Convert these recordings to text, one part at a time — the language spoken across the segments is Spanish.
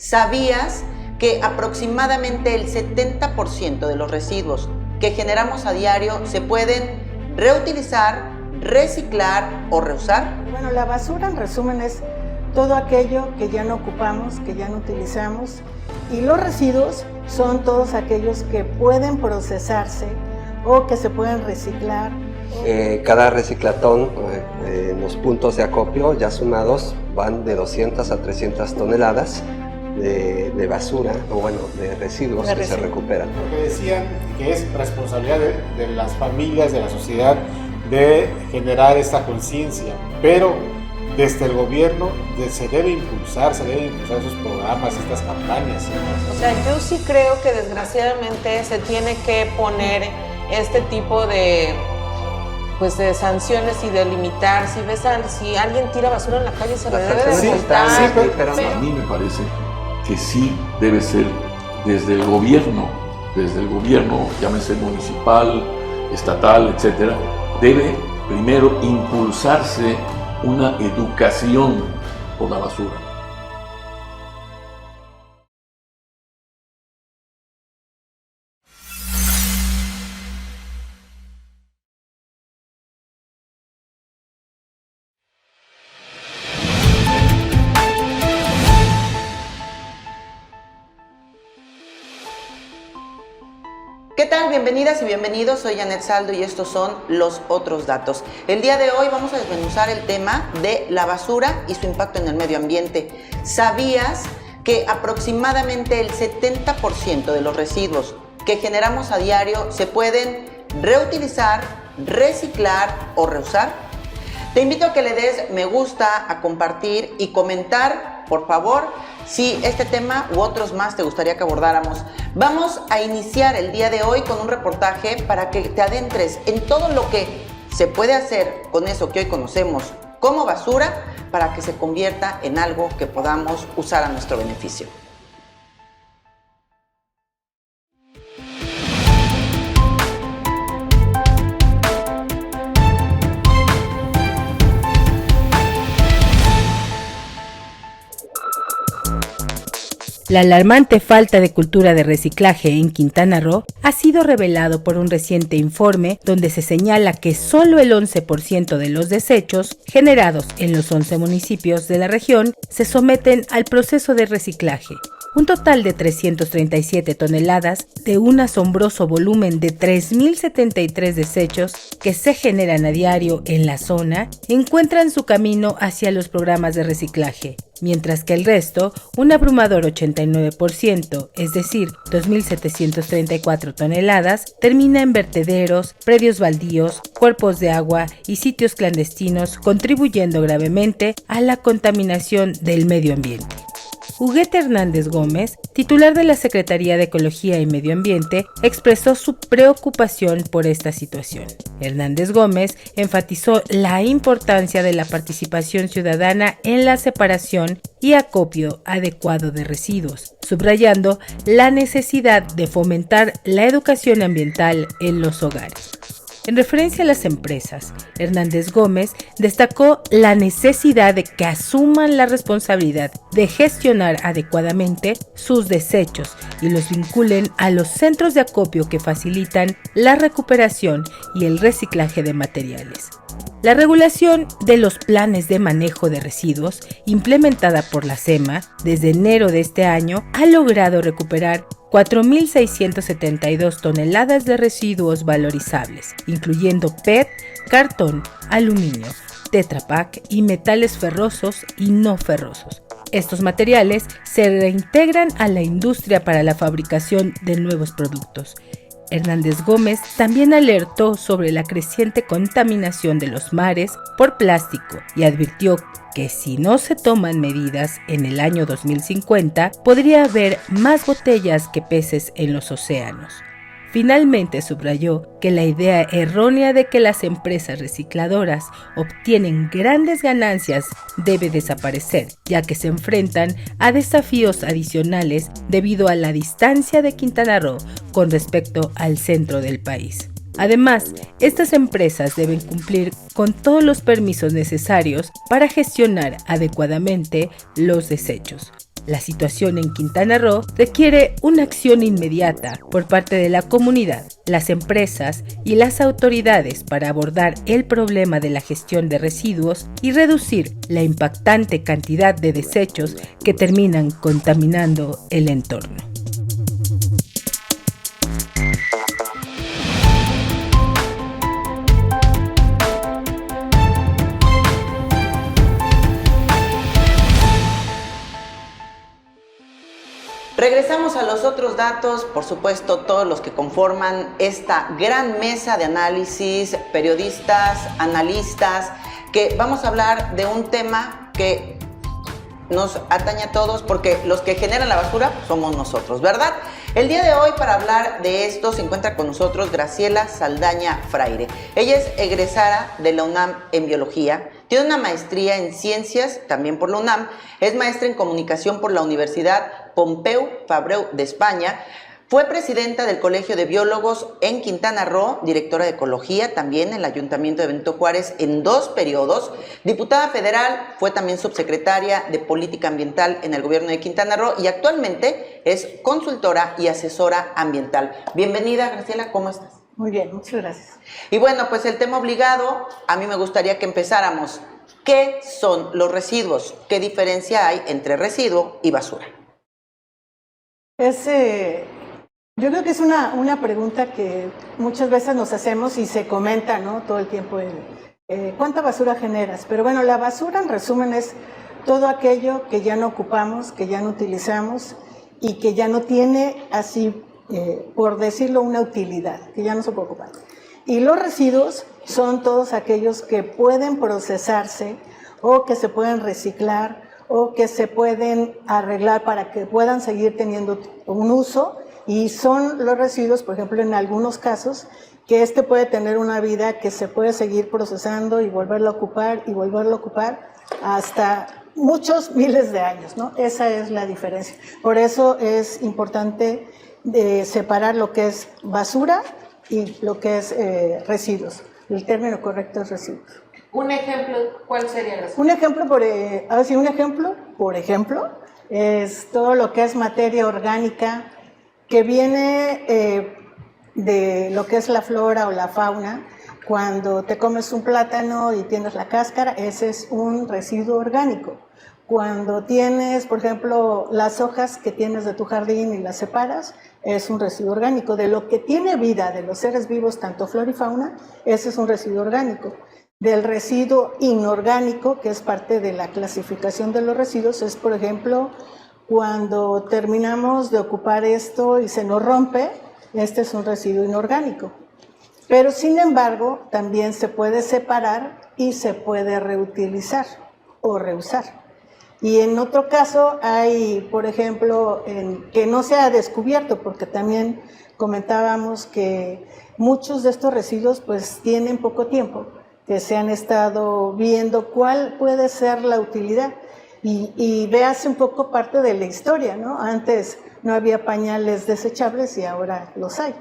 ¿Sabías que aproximadamente el 70% de los residuos que generamos a diario se pueden reutilizar, reciclar o reusar? Bueno, la basura en resumen es todo aquello que ya no ocupamos, que ya no utilizamos, y los residuos son todos aquellos que pueden procesarse o que se pueden reciclar. Cada reciclatón en los puntos de acopio ya sumados van de 200 a 300 toneladas de basura, o bueno, de residuos que se recuperan. Porque decían que es responsabilidad de las familias, de la sociedad, de generar esta conciencia, pero desde el gobierno se debe impulsar esos programas, estas campañas. O sea, yo sí creo que desgraciadamente se tiene que poner este tipo de sanciones y de limitar. Si alguien tira basura en la calle, se le debe de multar. Sí, pero a mí me parece que sí debe ser desde el gobierno, llámese municipal, estatal, etcétera, debe primero impulsarse una educación por la basura. ¿Qué tal? Bienvenidas y bienvenidos, soy Janet Saldo y estos son los otros datos. El día de hoy vamos a desmenuzar el tema de la basura y su impacto en el medio ambiente. ¿Sabías que aproximadamente el 70% de los residuos que generamos a diario se pueden reutilizar, reciclar o reusar? Te invito a que le des me gusta, a compartir y comentar, por favor, si este tema u otros más te gustaría que abordáramos. Vamos a iniciar el día de hoy con un reportaje para que te adentres en todo lo que se puede hacer con eso que hoy conocemos como basura para que se convierta en algo que podamos usar a nuestro beneficio. La alarmante falta de cultura de reciclaje en Quintana Roo ha sido revelado por un reciente informe donde se señala que solo el 11% de los desechos generados en los 11 municipios de la región se someten al proceso de reciclaje. Un total de 337 toneladas de un asombroso volumen de 3.073 desechos que se generan a diario en la zona encuentran su camino hacia los programas de reciclaje, mientras que el resto, un abrumador 89%, es decir, 2.734 toneladas, termina en vertederos, predios baldíos, cuerpos de agua y sitios clandestinos, contribuyendo gravemente a la contaminación del medio ambiente. Huguete Hernández Gómez, titular de la Secretaría de Ecología y Medio Ambiente, expresó su preocupación por esta situación. Hernández Gómez enfatizó la importancia de la participación ciudadana en la separación y acopio adecuado de residuos, subrayando la necesidad de fomentar la educación ambiental en los hogares. En referencia a las empresas, Hernández Gómez destacó la necesidad de que asuman la responsabilidad de gestionar adecuadamente sus desechos y los vinculen a los centros de acopio que facilitan la recuperación y el reciclaje de materiales. La regulación de los planes de manejo de residuos, implementada por la SEMA desde enero de este año, ha logrado recuperar 4.672 toneladas de residuos valorizables, incluyendo PET, cartón, aluminio, Tetra Pak y metales ferrosos y no ferrosos. Estos materiales se reintegran a la industria para la fabricación de nuevos productos. Hernández Gómez también alertó sobre la creciente contaminación de los mares por plástico y advirtió que si no se toman medidas en el año 2050, podría haber más botellas que peces en los océanos. Finalmente subrayó que la idea errónea de que las empresas recicladoras obtienen grandes ganancias debe desaparecer, ya que se enfrentan a desafíos adicionales debido a la distancia de Quintana Roo con respecto al centro del país. Además, estas empresas deben cumplir con todos los permisos necesarios para gestionar adecuadamente los desechos. La situación en Quintana Roo requiere una acción inmediata por parte de la comunidad, las empresas y las autoridades para abordar el problema de la gestión de residuos y reducir la impactante cantidad de desechos que terminan contaminando el entorno. Regresamos a los otros datos, por supuesto, todos los que conforman esta gran mesa de análisis, periodistas, analistas, que vamos a hablar de un tema que nos atañe a todos porque los que generan la basura somos nosotros, ¿verdad? El día de hoy, para hablar de esto, se encuentra con nosotros Graciela Saldaña Fraire. Ella es egresada de la UNAM en Biología, tiene una maestría en Ciencias, también por la UNAM, es maestra en Comunicación por la Universidad Pompeu Fabra de España, fue presidenta del Colegio de Biólogos en Quintana Roo, directora de Ecología también en el Ayuntamiento de Benito Juárez en 2 periodos, diputada federal, fue también subsecretaria de Política Ambiental en el gobierno de Quintana Roo y actualmente es consultora y asesora ambiental. Bienvenida, Graciela, ¿cómo estás? Muy bien, muchas gracias. Y bueno, pues el tema obligado, a mí me gustaría que empezáramos. ¿Qué son los residuos? ¿Qué diferencia hay entre residuo y basura? Yo creo que es una pregunta que muchas veces nos hacemos y se comenta, ¿no? Todo el tiempo, ¿cuánta basura generas? Pero bueno, la basura en resumen es todo aquello que ya no ocupamos, que ya no utilizamos y que ya no tiene así, por decirlo, una utilidad, que ya no se puede ocupar. Y los residuos son todos aquellos que pueden procesarse o que se pueden reciclar o que se pueden arreglar para que puedan seguir teniendo un uso. Y son los residuos, por ejemplo, en algunos casos, que puede tener una vida que se puede seguir procesando y volverlo a ocupar hasta muchos miles de años, ¿no? Esa es la diferencia. Por eso es importante separar lo que es basura y lo que es residuos. El término correcto es residuos. Un ejemplo, ¿cuál sería el Un ejemplo, por ejemplo, es todo lo que es materia orgánica que viene de lo que es la flora o la fauna. Cuando te comes un plátano y tienes la cáscara, ese es un residuo orgánico. Cuando tienes, por ejemplo, las hojas que tienes de tu jardín y las separas, es un residuo orgánico. De lo que tiene vida, de los seres vivos, tanto flora y fauna, ese es un residuo orgánico. Del residuo inorgánico, que es parte de la clasificación de los residuos, es, por ejemplo, cuando terminamos de ocupar esto y se nos rompe, este es un residuo inorgánico. Pero, sin embargo, también se puede separar y se puede reutilizar o reusar. Y en otro caso hay, por ejemplo, que no se ha descubierto, porque también comentábamos que muchos de estos residuos pues tienen poco tiempo, que se han estado viendo cuál puede ser la utilidad. Y veas un poco parte de la historia, ¿no? Antes no había pañales desechables y ahora los hay.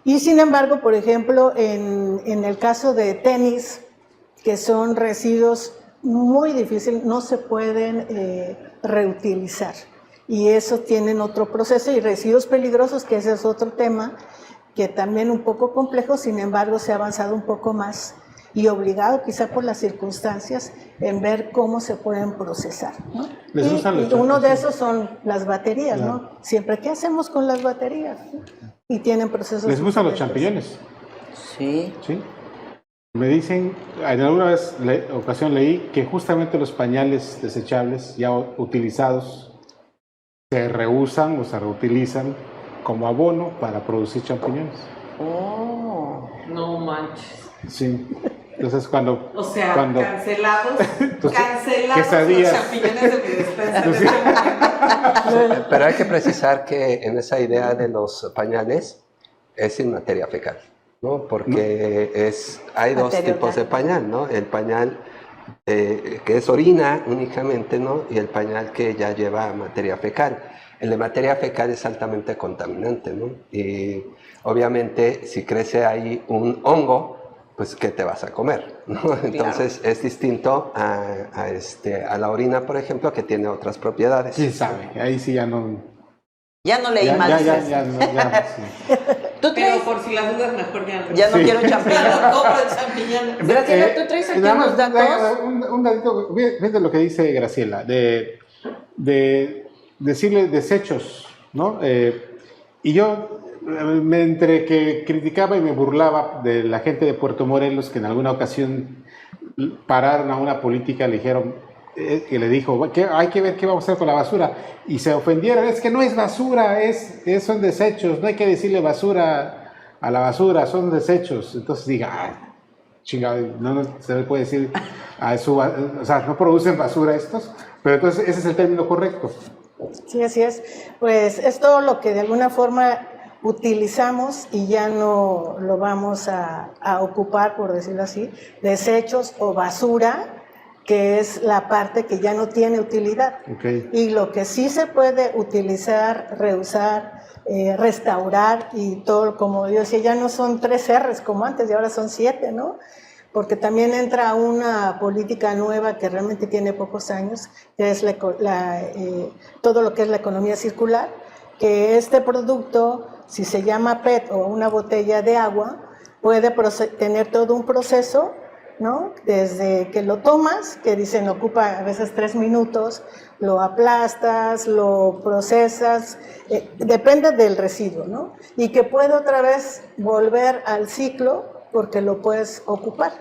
Y sin embargo, por ejemplo, en el caso de tenis, que son residuos muy difíciles, no se pueden reutilizar. Y eso tienen otro proceso. Y residuos peligrosos, que ese es otro tema, que también un poco complejo, sin embargo se ha avanzado un poco más y obligado quizá por las circunstancias en ver cómo se pueden procesar, ¿no? Y uno de esos son las baterías, claro, ¿no? Siempre, ¿qué hacemos con las baterías? Y tienen procesos. ¿Les gustan los champiñones? Sí. ¿Sí? Me dicen, en alguna ocasión leí que justamente los pañales desechables ya utilizados se reusan o se reutilizan como abono para producir champiñones. Oh, no manches. Sí. Entonces cuando... O sea, cuando, cancelados los champiñones de mi despensa. Pero hay que precisar que en esa idea de los pañales es sin materia fecal, ¿no? Porque hay dos tipos de pañal, ¿no? El pañal que es orina únicamente, ¿no? Y el pañal que ya lleva materia fecal. El de materia fecal es altamente contaminante, ¿no? Y obviamente si crece ahí un hongo, pues ¿qué te vas a comer? ¿no? Entonces es distinto a la orina, por ejemplo, que tiene otras propiedades. ¿Quién sabe? Ahí sí ya no... Ya no leí mal. Sí. ¿Tú traes? Pero por si las dudas, mejor ya no. Ya no Sí. quiero champiñones, compro el champiñón. Graciela, ¿tú traes aquí Nada más, unos datos? Un datito, fíjate lo que dice Graciela, de decirle desechos, ¿no? Y yo, entre que criticaba y me burlaba de la gente de Puerto Morelos, que en alguna ocasión pararon a una política, le dijeron, que le dijo, que hay que ver qué vamos a hacer con la basura, y se ofendieron, es que no es basura, son desechos, no hay que decirle basura a la basura, son desechos. Entonces diga, chingado, no se le puede decir a eso, o sea, no producen basura estos, pero entonces ese es el término correcto. Sí, así es. Pues es todo lo que de alguna forma utilizamos y ya no lo vamos a ocupar, por decirlo así, desechos o basura, que es la parte que ya no tiene utilidad. Okay. Y lo que sí se puede utilizar, reusar, restaurar y todo, como yo decía, ya no son 3 R's como antes, y ahora son 7, ¿no? Porque también entra una política nueva que realmente tiene pocos años, que es todo lo que es la economía circular, que este producto, si se llama PET o una botella de agua, puede tener todo un proceso, ¿no? Desde que lo tomas, que dicen ocupa a veces 3 minutos, lo aplastas, lo procesas, depende del residuo, ¿no? Y que puede otra vez volver al ciclo porque lo puedes ocupar.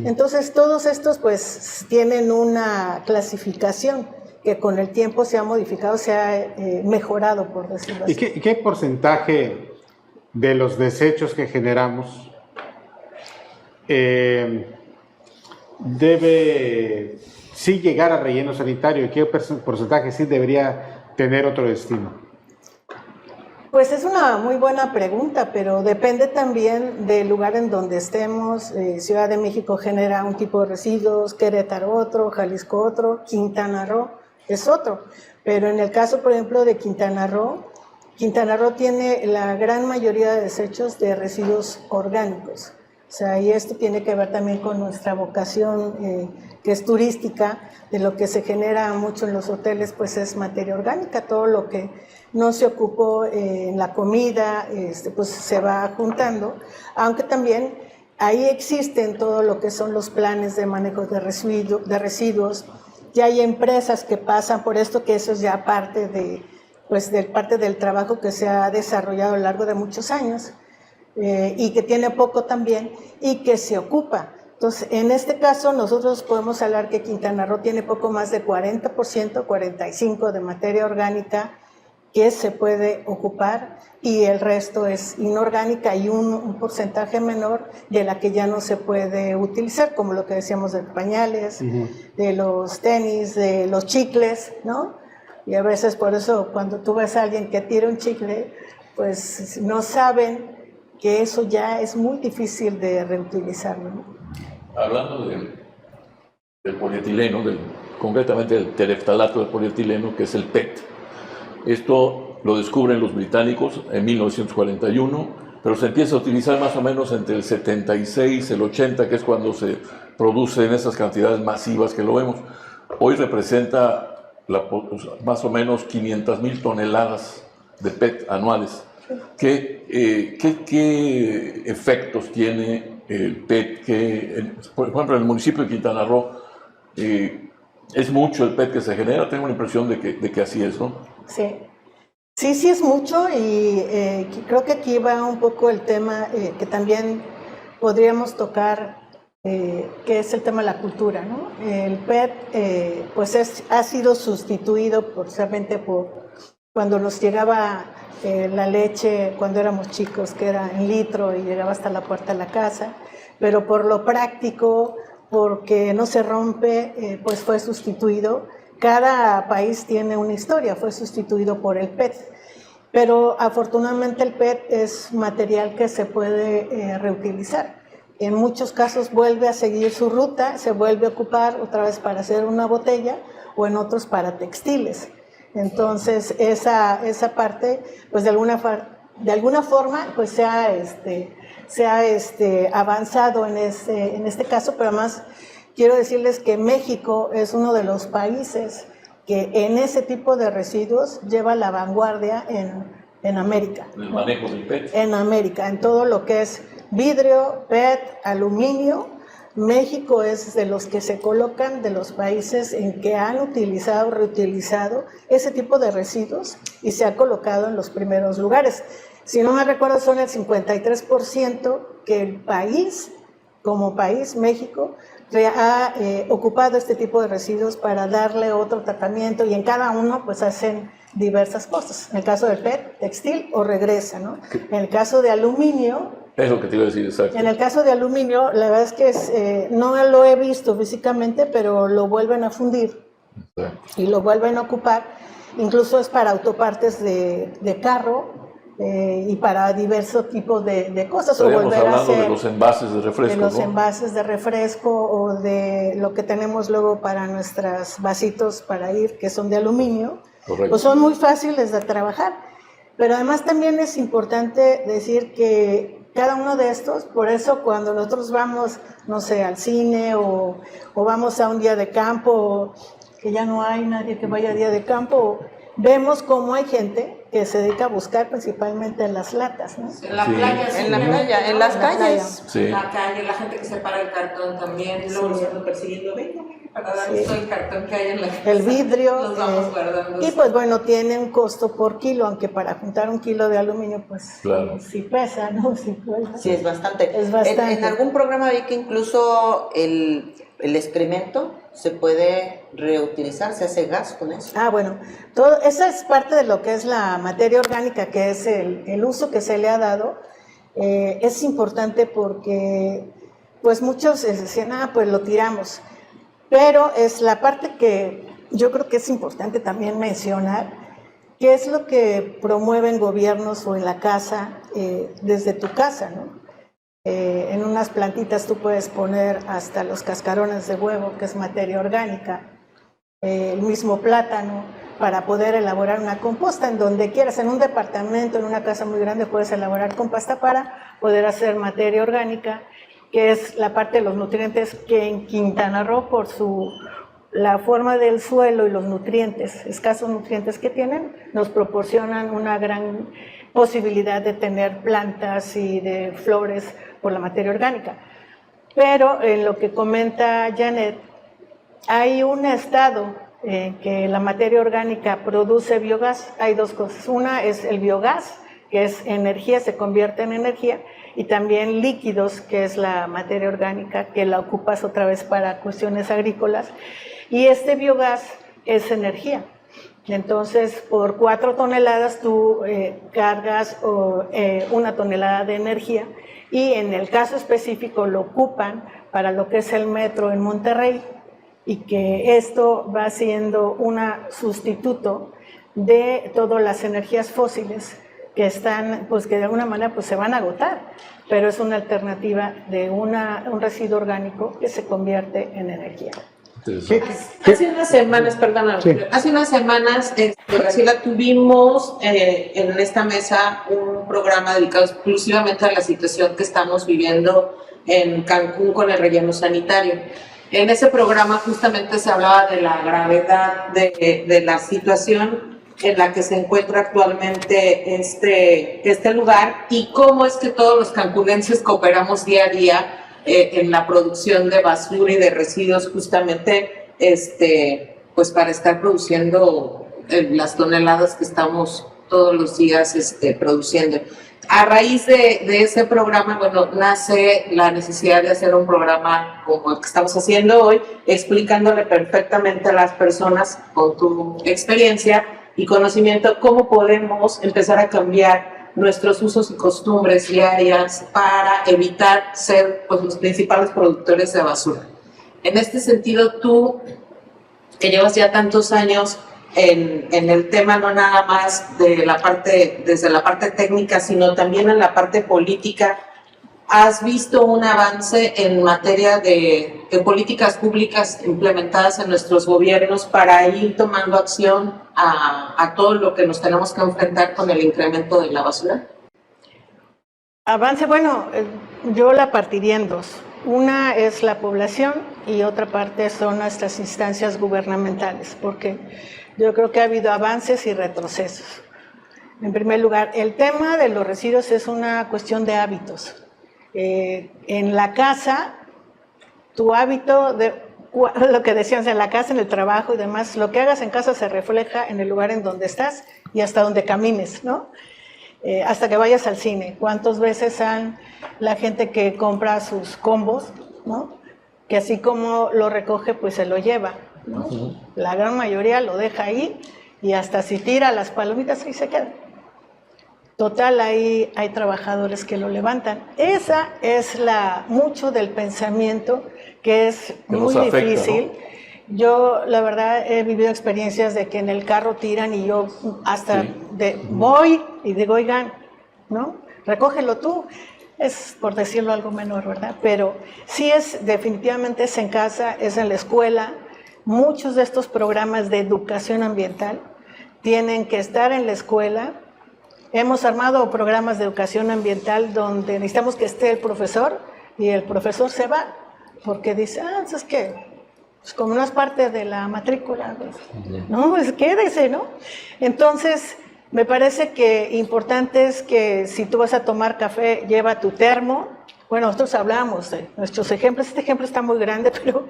Entonces todos estos pues tienen una clasificación que con el tiempo se ha modificado, se ha mejorado, por decirlo así. ¿Y qué porcentaje de los desechos que generamos debe sí llegar a relleno sanitario y qué porcentaje sí debería tener otro destino? Pues es una muy buena pregunta, pero depende también del lugar en donde estemos. Ciudad de México genera un tipo de residuos, Querétaro otro, Jalisco otro, Quintana Roo es otro. Pero en el caso, por ejemplo, de Quintana Roo tiene la gran mayoría de desechos de residuos orgánicos. O sea, y esto tiene que ver también con nuestra vocación, que es turística, de lo que se genera mucho en los hoteles, pues es materia orgánica, todo lo que no se ocupó en la comida, pues se va juntando, aunque también ahí existen todo lo que son los planes de manejo de residuos, ya hay empresas que pasan por esto, que eso es ya parte del trabajo que se ha desarrollado a lo largo de muchos años, y que tiene poco también y que se ocupa. Entonces, en este caso nosotros podemos hablar que Quintana Roo tiene poco más de 40%, 45% de materia orgánica que se puede ocupar y el resto es inorgánica y un porcentaje menor de la que ya no se puede utilizar, como lo que decíamos de pañales, de los tenis, de los chicles, ¿no? Y a veces por eso cuando tú ves a alguien que tira un chicle, pues no saben que eso ya es muy difícil de reutilizarlo, ¿no? Hablando del polietileno, concretamente del tereftalato de polietileno, que es el PET. Esto lo descubren los británicos en 1941, pero se empieza a utilizar más o menos entre el 76 y el 80, que es cuando se produce en esas cantidades masivas que lo vemos. Hoy representa más o menos 500,000 toneladas de PET anuales. ¿Qué efectos tiene el PET? Por ejemplo, en el municipio de Quintana Roo, ¿es mucho el PET que se genera? Tengo la impresión de que así es, ¿no? Sí. Sí es mucho y creo que aquí va un poco el tema que también podríamos tocar, que es el tema de la cultura, ¿no? El PET pues ha sido sustituido precisamente por cuando nos llegaba la leche cuando éramos chicos, que era en litro y llegaba hasta la puerta de la casa, pero por lo práctico, porque no se rompe, pues fue sustituido. Cada país tiene una historia, fue sustituido por el PET, pero afortunadamente el PET es material que se puede reutilizar. En muchos casos vuelve a seguir su ruta, se vuelve a ocupar otra vez para hacer una botella o en otros para textiles. Entonces esa parte, pues de alguna forma, pues se ha se ha avanzado en este caso, pero además quiero decirles que México es uno de los países que en ese tipo de residuos lleva la vanguardia en América. En el manejo del PET. En América, en todo lo que es vidrio, PET, aluminio. México es de los que se colocan, de los países en que han utilizado, reutilizado ese tipo de residuos y se ha colocado en los primeros lugares. Si no me recuerdo, son el 53% que el país, como país, México, ha ocupado este tipo de residuos para darle otro tratamiento, y en cada uno pues hacen diversas cosas. En el caso del PET, textil o regresa, ¿no? En el caso de aluminio, Es lo que te iba a decir, exacto. en el caso de aluminio, la verdad es que no lo he visto físicamente, pero lo vuelven a fundir y lo vuelven a ocupar. Incluso es para autopartes de carro y para diversos tipos de cosas. Estaríamos o volver a hablando hacer de los envases de refresco, de los ¿no? envases de refresco o de lo que tenemos luego para nuestros vasitos para ir, que son de aluminio. Correcto. Pues son muy fáciles de trabajar. Pero además también es importante decir que cada uno de estos, por eso cuando nosotros vamos, no sé, al cine o vamos a un día de campo, que ya no hay nadie que vaya a día de campo, vemos cómo hay gente que se dedica a buscar principalmente en las latas, ¿no? En la Sí. playa, sí, En la playa, en las calles. Sí. En la calle, la gente que separa el cartón también, y luego Sí. los ando persiguiendo, venga, para darles todo el cartón que hay en la casa. El vidrio, Los vamos guardando. y pues bueno, tiene un costo por kilo, aunque para juntar un kilo de aluminio, pues Claro. sí pesa, ¿no? Sí, pesa. Sí, es bastante. Es bastante. En algún programa vi que incluso el excremento se puede reutilizar, se hace gas con eso. Ah, bueno, esa es parte de lo que es la materia orgánica, que es el uso que se le ha dado. Es importante porque pues muchos decían, pues lo tiramos, pero es la parte que yo creo que es importante también mencionar, que es lo que promueven gobiernos o en la casa, desde tu casa, ¿no? En unas plantitas tú puedes poner hasta los cascarones de huevo, que es materia orgánica, el mismo plátano, para poder elaborar una composta en donde quieras. En un departamento, en una casa muy grande, puedes elaborar composta para poder hacer materia orgánica, que es la parte de los nutrientes que en Quintana Roo, por la forma del suelo y los nutrientes, escasos nutrientes que tienen, nos proporcionan una gran posibilidad de tener plantas y de flores por la materia orgánica. Pero en lo que comenta Janet, hay un estado en que la materia orgánica produce biogás. Hay dos cosas. Una es el biogás, que es energía, se convierte en energía, y también líquidos, que es la materia orgánica, que la ocupas otra vez para cuestiones agrícolas. Y este biogás es energía. Entonces, por 4 toneladas tú cargas 1 tonelada de energía, y en el caso específico lo ocupan para lo que es el metro en Monterrey, y que esto va siendo un sustituto de todas las energías fósiles que están, pues que de alguna manera pues se van a agotar, pero es una alternativa de un residuo orgánico que se convierte en energía. Hace unas semanas, perdona, hace unas semanas, Graciela, tuvimos en esta mesa un programa dedicado exclusivamente a la situación que estamos viviendo en Cancún con el relleno sanitario. En ese programa justamente se hablaba de la gravedad de la situación en la que se encuentra actualmente este lugar, y cómo es que todos los cancunenses cooperamos día a día en la producción de basura y de residuos, justamente pues para estar produciendo las toneladas que estamos todos los días produciendo. A raíz de ese programa, bueno, nace la necesidad de hacer un programa como el que estamos haciendo hoy, explicándole perfectamente a las personas, con tu experiencia y conocimiento, cómo podemos empezar a cambiar nuestros usos y costumbres diarias para evitar ser pues, los principales productores de basura. En este sentido, tú, que llevas ya tantos años en el tema, no nada más desde la parte técnica, sino también en la parte política, ¿has visto un avance en materia de políticas públicas implementadas en nuestros gobiernos para ir tomando acción a todo lo que nos tenemos que enfrentar con el incremento de la basura? Avance, bueno, yo la partiría en dos. Una es la población y otra parte son nuestras instancias gubernamentales, porque yo creo que ha habido avances y retrocesos. En primer lugar, el tema de los residuos es una cuestión de hábitos. En la casa, tu hábito, lo que decíamos, en la casa, en el trabajo y demás, lo que hagas en casa se refleja en el lugar en donde estás y hasta donde camines, ¿no? Hasta que vayas al cine. ¿Cuántas veces la gente que compra sus combos, ¿no? Que así como lo recoge, pues se lo lleva, ¿no? La gran mayoría lo deja ahí y hasta si tira las palomitas ahí se queda. Total, ahí hay trabajadores que lo levantan. Esa es mucho del pensamiento que es muy difícil. ¿No? Yo, la verdad, he vivido experiencias de que en el carro tiran y yo hasta voy y digo, oigan, ¿no? Recógelo tú. Es por decirlo algo menor, ¿verdad? Pero sí definitivamente es en casa, es en la escuela. Muchos de estos programas de educación ambiental tienen que estar en la escuela. Hemos armado programas de educación ambiental donde necesitamos que esté el profesor y el profesor se va porque dice, ¿sabes qué? Pues como no es parte de la matrícula, pues, no, pues quédese, ¿no? Entonces, me parece que importante es que si tú vas a tomar café, lleva tu termo. Bueno, nosotros hablamos de nuestros ejemplos. Este ejemplo está muy grande, pero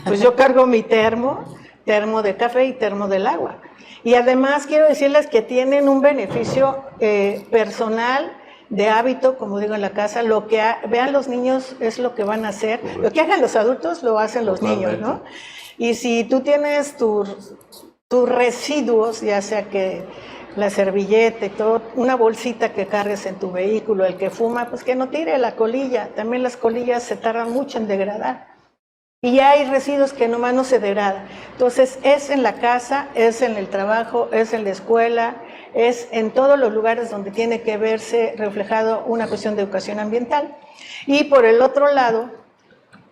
pues yo cargo mi termo de café y termo del agua. Y además quiero decirles que tienen un beneficio personal de hábito, como digo en la casa. Lo que vean los niños es lo que van a hacer. Lo que hagan los adultos lo hacen los niños, ¿no? Y si tú tienes tus residuos, ya sea que la servilleta y todo, una bolsita que cargues en tu vehículo, el que fuma, pues que no tire la colilla. También las colillas se tardan mucho en degradar. Y hay residuos que nomás no se degradan. Entonces, es en la casa, es en el trabajo, es en la escuela, es en todos los lugares donde tiene que verse reflejado una cuestión de educación ambiental. Y por el otro lado,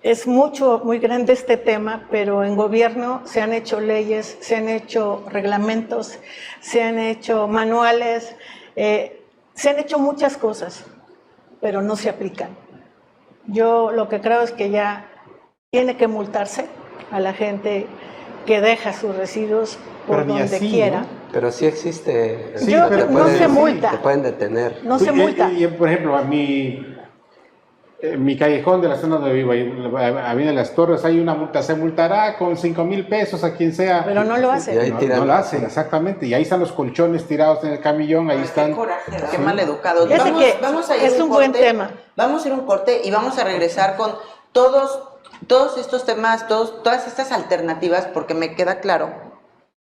es muy grande este tema, pero en gobierno se han hecho leyes, se han hecho reglamentos, se han hecho manuales, se han hecho muchas cosas, pero no se aplican. Yo lo que creo es que ya tiene que multarse a la gente que deja sus residuos por donde quiera. ¿No? Pero sí existe. Sí, pero no se multa. Te pueden detener. No se multa. Por ejemplo, a mi callejón de la zona donde vivo, Avenida Las Torres, hay una multa. Se multará con 5,000 pesos a quien sea. Pero no lo hacen. No lo hacen, exactamente. Y ahí están los colchones tirados en el camillón. Ahí están. Qué coraje, qué mal educados. Vamos a ir es un buen tema. Vamos a ir a un corte y vamos a regresar con todos estos temas, todas estas alternativas, porque me queda claro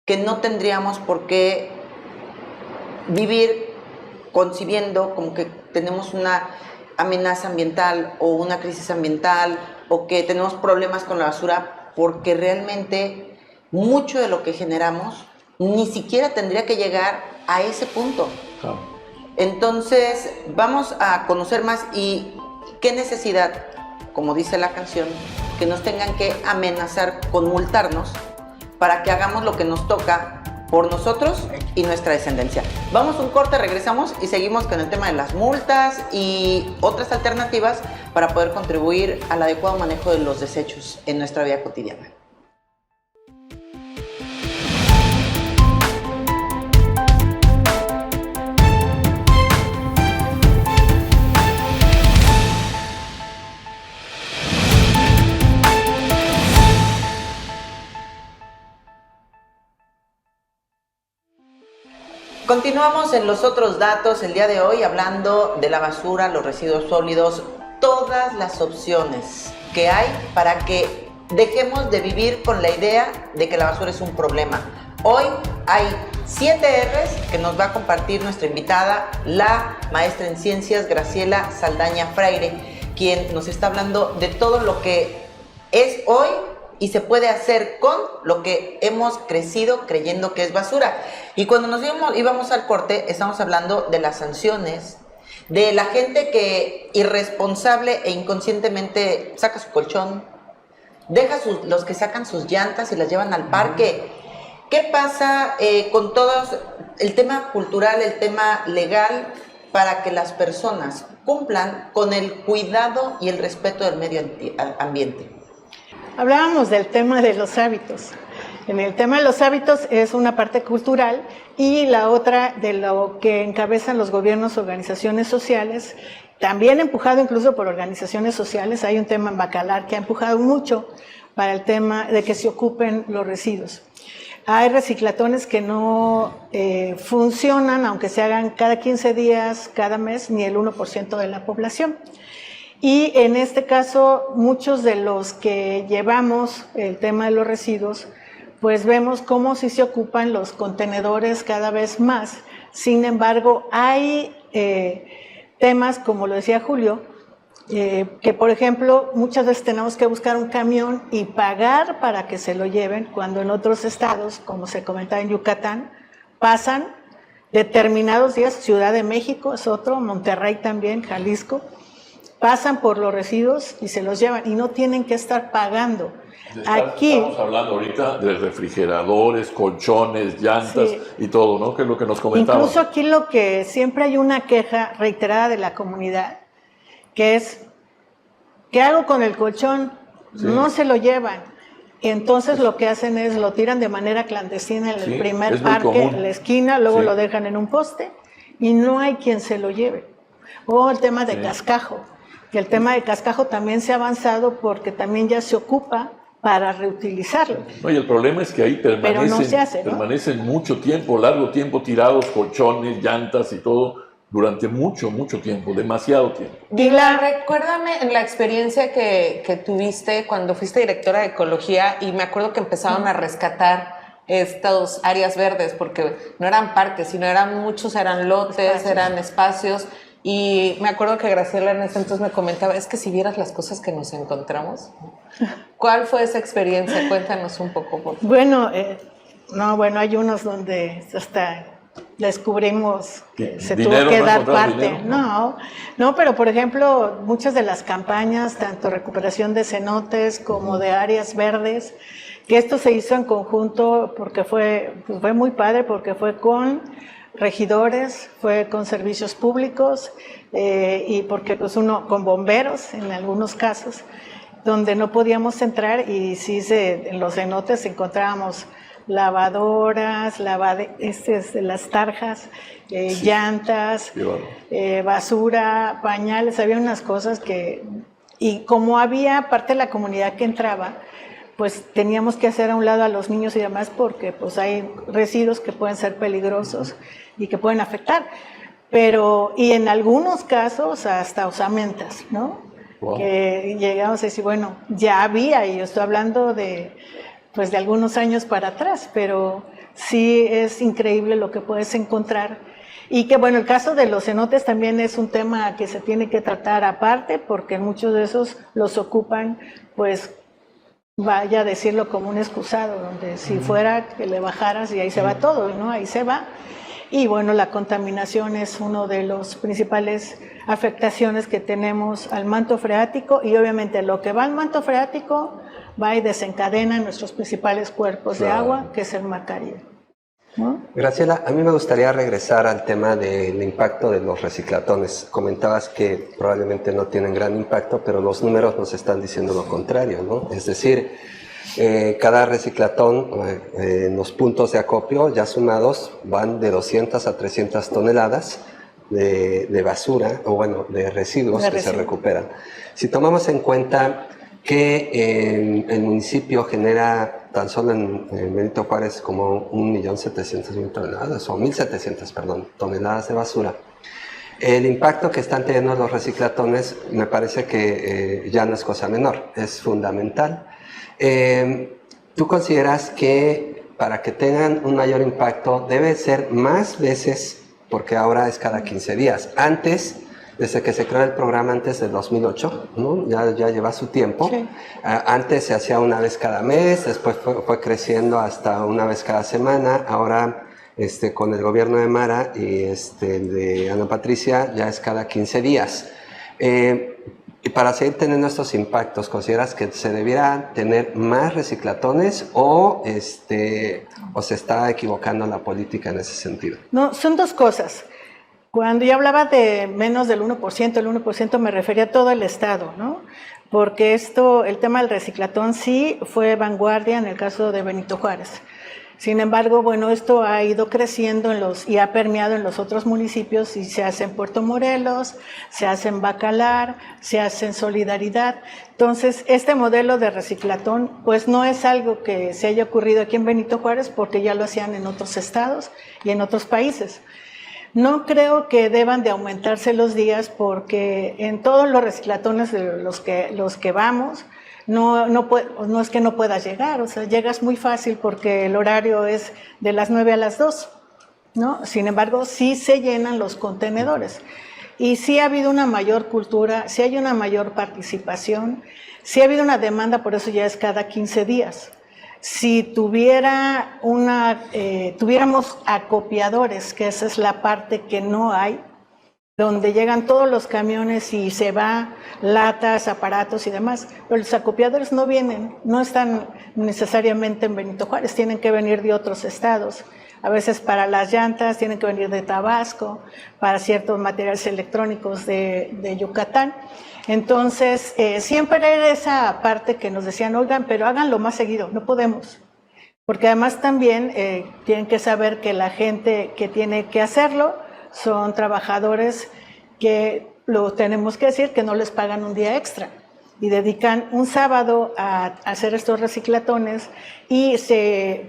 que no tendríamos por qué vivir concibiendo como que tenemos una amenaza ambiental o una crisis ambiental o que tenemos problemas con la basura, porque realmente mucho de lo que generamos ni siquiera tendría que llegar a ese punto. Entonces, vamos a conocer más y qué necesidad, como dice la canción, que nos tengan que amenazar con multarnos para que hagamos lo que nos toca por nosotros y nuestra descendencia. Vamos a un corte, regresamos y seguimos con el tema de las multas y otras alternativas para poder contribuir al adecuado manejo de los desechos en nuestra vida cotidiana. Continuamos en los otros datos el día de hoy hablando de la basura, los residuos sólidos, todas las opciones que hay para que dejemos de vivir con la idea de que la basura es un problema. Hoy hay 7 R's que nos va a compartir nuestra invitada, la maestra en ciencias Graciela Saldaña Freire, quien nos está hablando de todo lo que es hoy y se puede hacer con lo que hemos crecido creyendo que es basura. Y cuando nos íbamos al corte, estamos hablando de las sanciones, de la gente que irresponsable e inconscientemente saca su colchón, deja los que sacan sus llantas y las llevan al parque. ¿Qué pasa con todo el tema cultural, el tema legal? para que las personas cumplan con el cuidado y el respeto del medio ambiente? Hablábamos del tema de los hábitos. En el tema de los hábitos es una parte cultural y la otra de lo que encabezan los gobiernos, organizaciones sociales, también empujado incluso por organizaciones sociales. Hay un tema en Bacalar que ha empujado mucho para el tema de que se ocupen los residuos. Hay reciclatones que no funcionan, aunque se hagan cada 15 días, cada mes, ni el 1% de la población. Y en este caso, muchos de los que llevamos el tema de los residuos, pues vemos cómo sí se ocupan los contenedores cada vez más. Sin embargo, hay temas, como lo decía Julio, que por ejemplo muchas veces tenemos que buscar un camión y pagar para que se lo lleven, cuando en otros estados, como se comentaba en Yucatán, pasan determinados días. Ciudad de México es otro, Monterrey también, Jalisco, pasan por los residuos y se los llevan y no tienen que estar pagando. Aquí estamos hablando ahorita de refrigeradores, colchones, llantas, sí, y todo, ¿no? Que es lo que nos comentaban. Incluso aquí lo que siempre hay una queja reiterada de la comunidad, que es, ¿qué hago con el colchón? Sí. No se lo llevan. Y entonces lo que hacen es lo tiran de manera clandestina en el primer parque, en la esquina, luego lo dejan en un poste y no hay quien se lo lleve. O el tema de cascajo, que el tema de cascajo también se ha avanzado porque también ya se ocupa para reutilizarlo. No, y el problema es que ahí permanecen, no se hace, ¿no? Permanecen mucho tiempo, largo tiempo tirados, colchones, llantas y todo, durante mucho tiempo, demasiado tiempo. Dila, recuérdame en la experiencia que tuviste cuando fuiste directora de Ecología, y me acuerdo que empezaron a rescatar estas áreas verdes, porque no eran parques, sino eran muchos, eran lotes, eran espacios, y me acuerdo que Graciela en ese entonces me comentaba, es que si vieras las cosas que nos encontramos. ¿Cuál fue esa experiencia? Cuéntanos un poco, por favor. Bueno, hay unos donde hasta descubrimos que se tuvo que dar parte. No, pero por ejemplo, muchas de las campañas, tanto recuperación de cenotes como de áreas verdes, que esto se hizo en conjunto porque fue muy padre, porque fue con regidores, fue con servicios públicos y porque pues uno con bomberos en algunos casos, donde no podíamos entrar y sí en los cenotes encontrábamos lavadoras, las tarjas, llantas, basura, pañales, había unas cosas y como había parte de la comunidad que entraba, pues teníamos que hacer a un lado a los niños y demás porque pues hay residuos que pueden ser peligrosos y que pueden afectar, y en algunos casos hasta osamentas, ¿no? Wow. Que llegamos a decir, bueno, ya había, y yo estoy hablando de algunos años para atrás, pero sí es increíble lo que puedes encontrar. Y que bueno, el caso de los cenotes también es un tema que se tiene que tratar aparte, porque muchos de esos los ocupan, pues, vaya a decirlo como un excusado, donde si fuera que le bajaras y ahí se va todo, ¿no? Ahí se va. Y bueno, la contaminación es uno de los principales afectaciones que tenemos al manto freático, y obviamente lo que va al manto freático va y desencadena nuestros principales cuerpos de agua, que es el mar Caribe, ¿no? Graciela, a mí me gustaría regresar al tema del impacto de los reciclatones. Comentabas que probablemente no tienen gran impacto, pero los números nos están diciendo lo contrario, ¿no? Es decir, cada reciclatón en los puntos de acopio ya sumados van de 200 a 300 toneladas de basura, o bueno, de residuos que se recuperan. Si tomamos en cuenta que el municipio genera tan solo en Benito Juárez como 1.700.000 toneladas, o 1.700, perdón, toneladas de basura, el impacto que están teniendo los reciclatones me parece que ya no es cosa menor, es fundamental. ¿Tú consideras que para que tengan un mayor impacto debe ser más veces, porque ahora es cada 15 días? Antes, desde que se creó el programa antes del 2008, ¿no? ya lleva su tiempo. Sí. Antes se hacía una vez cada mes, después fue creciendo hasta una vez cada semana. Ahora con el gobierno de Mara y de Ana Patricia ya es cada 15 días. Y para seguir teniendo estos impactos, ¿consideras que se debiera tener más reciclatones o se está equivocando la política en ese sentido? No, son dos cosas. Cuando yo hablaba de menos del 1%, el 1% me refería a todo el estado, ¿no? Porque el tema del reciclatón sí fue vanguardia en el caso de Benito Juárez. Sin embargo, bueno, esto ha ido creciendo y ha permeado en los otros municipios y se hace en Puerto Morelos, se hace en Bacalar, se hace en Solidaridad. Entonces, este modelo de reciclatón, pues no es algo que se haya ocurrido aquí en Benito Juárez porque ya lo hacían en otros estados y en otros países. No creo que deban de aumentarse los días porque en todos los reciclatones de los que vamos, no es que no puedas llegar, o sea, llegas muy fácil porque el horario es de las 9 a las 2, ¿no? Sin embargo, sí se llenan los contenedores y sí ha habido una mayor cultura, sí hay una mayor participación, sí ha habido una demanda, por eso ya es cada 15 días. Si tuviéramos acopiadores, que esa es la parte que no hay, donde llegan todos los camiones y se va latas, aparatos y demás, pero los acopiadores no vienen, no están necesariamente en Benito Juárez, tienen que venir de otros estados. A veces para las llantas tienen que venir de Tabasco, para ciertos materiales electrónicos de Yucatán. Entonces, siempre era esa parte que nos decían, oigan, pero háganlo más seguido, no podemos. Porque además también tienen que saber que la gente que tiene que hacerlo son trabajadores que, lo tenemos que decir, que no les pagan un día extra y dedican un sábado a hacer estos reciclatones y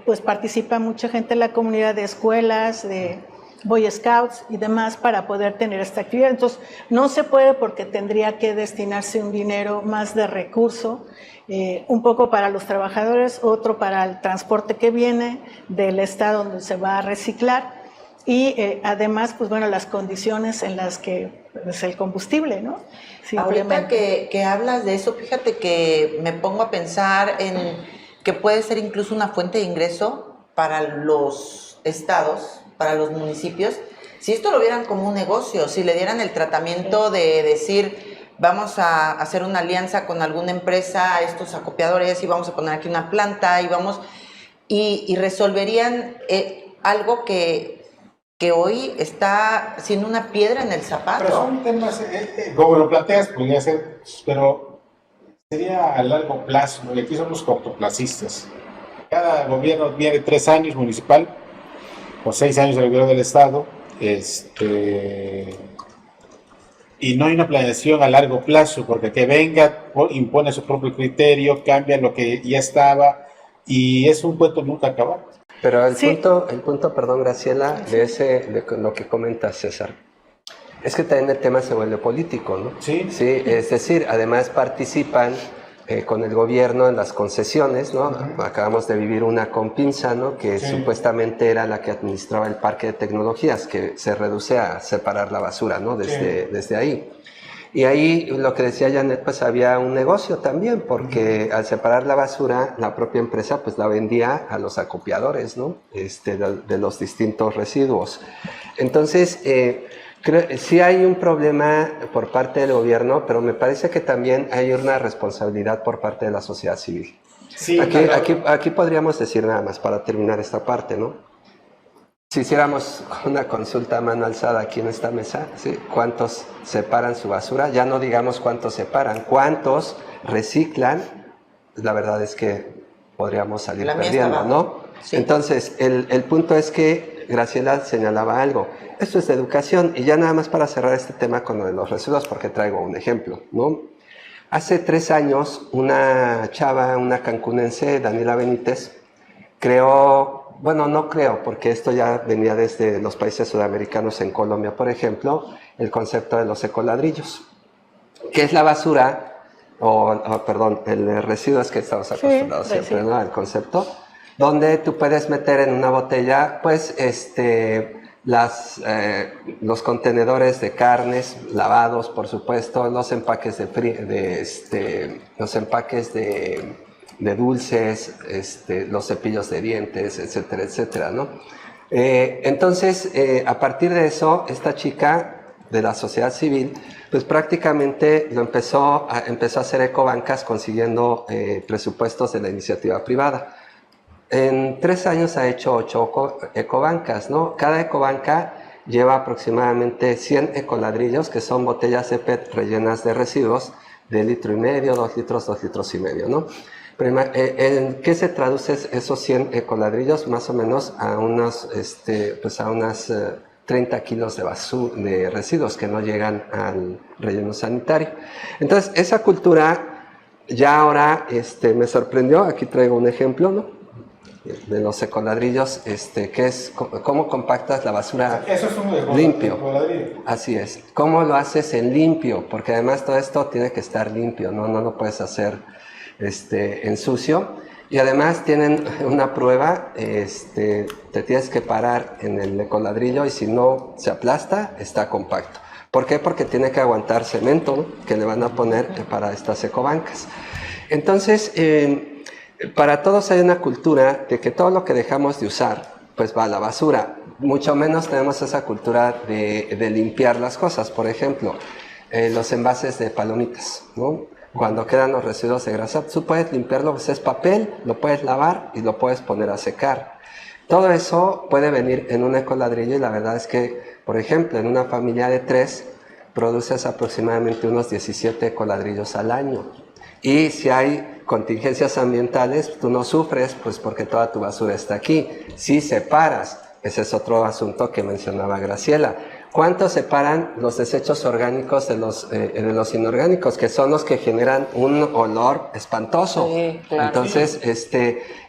pues participa mucha gente en la comunidad de escuelas, de Boy Scouts y demás para poder tener esta actividad. Entonces, no se puede porque tendría que destinarse un dinero más de recurso, un poco para los trabajadores, otro para el transporte que viene del estado donde se va a reciclar. Y además, pues bueno, las condiciones en las que es el combustible, ¿no? Ahorita que hablas de eso, fíjate que me pongo a pensar en que puede ser incluso una fuente de ingreso para los estados, para los municipios, si esto lo vieran como un negocio, si le dieran el tratamiento de decir, vamos a hacer una alianza con alguna empresa, estos acopiadores, y vamos a poner aquí una planta, y resolverían algo que hoy está siendo una piedra en el zapato. Pero son temas, como lo planteas, podría ser, pero sería a largo plazo, ¿no? Y aquí somos cortoplacistas. Cada gobierno viene 3 años municipal, o 6 años del gobierno del estado, y no hay una planeación a largo plazo, porque que venga, impone su propio criterio, cambia lo que ya estaba, y es un cuento nunca acabar. Pero el punto, perdón, Graciela, de lo que comenta César, es que también el tema se vuelve político, ¿no? Sí. Sí, es decir, además participan con el gobierno en las concesiones, ¿no? Acabamos de vivir una con Pinza, ¿no? Que supuestamente era la que administraba el parque de tecnologías, que se reduce a separar la basura, ¿no? Desde ahí. Y ahí, lo que decía Janet, pues había un negocio también, porque al separar la basura, la propia empresa pues la vendía a los acopiadores, ¿no? De los distintos residuos. Entonces, sí hay un problema por parte del gobierno, pero me parece que también hay una responsabilidad por parte de la sociedad civil. Sí, aquí podríamos decir nada más para terminar esta parte, ¿no? Si hiciéramos una consulta a mano alzada aquí en esta mesa, ¿sí? ¿Cuántos separan su basura? Ya no digamos cuántos separan, ¿cuántos reciclan? La verdad es que podríamos salir perdiendo, ¿no? Sí. Entonces, el punto es que Graciela señalaba algo. Esto es de educación, y ya nada más para cerrar este tema con lo de los residuos, porque traigo un ejemplo, ¿no? Hace 3 años, una chava, una cancunense, Daniela Benítez, creó... Bueno, no creo, porque esto ya venía desde los países sudamericanos, en Colombia, por ejemplo, el concepto de los ecoladrillos, que es la basura, perdón, el residuo, es que estamos acostumbrados siempre, ¿no? Al concepto, donde tú puedes meter en una botella, pues, los contenedores de carnes lavados, por supuesto, los empaques de dulces, los cepillos de dientes, etcétera, etcétera, ¿no? Entonces, a partir de eso, esta chica de la sociedad civil, pues prácticamente empezó a hacer ecobancas consiguiendo presupuestos de la iniciativa privada. En 3 años ha hecho 8 ecobancas, ¿no? Cada ecobanca lleva aproximadamente 100 ecoladrillos, que son botellas de PET rellenas de residuos de 1,5 litros, 2 litros, 2 litros y medio, ¿no? Pero, ¿en qué se traduce esos 100 ecoladrillos? Más o menos a unos, pues a unas 30 kilos de residuos que no llegan al relleno sanitario. Entonces, esa cultura ya ahora me sorprendió. Aquí traigo un ejemplo, ¿no?, de los ecoladrillos, que es cómo compactas la basura. Eso es un limpio. ecoladrillo. Así es. ¿Cómo lo haces en limpio? Porque además todo esto tiene que estar limpio, no lo puedes hacer en sucio. Y además tienen una prueba, te tienes que parar en el ecoladrillo y si no se aplasta, está compacto. ¿Por qué? Porque tiene que aguantar cemento, ¿no?, que le van a poner para estas ecobancas. Entonces, para todos hay una cultura de que todo lo que dejamos de usar, pues va a la basura. Mucho menos tenemos esa cultura de limpiar las cosas. Por ejemplo, los envases de palomitas, ¿no? Cuando quedan los residuos de grasa, tú puedes limpiarlo, pues es papel, lo puedes lavar y lo puedes poner a secar. Todo eso puede venir en un ecoladrillo y la verdad es que, por ejemplo, en una familia de 3, produces aproximadamente unos 17 ecoladrillos al año. Y si hay contingencias ambientales, tú no sufres, pues porque toda tu basura está aquí. Si separas, ese es otro asunto que mencionaba Graciela. ¿Cuánto separan los desechos orgánicos de los inorgánicos? Que son los que generan un olor espantoso. Sí, claro. Entonces,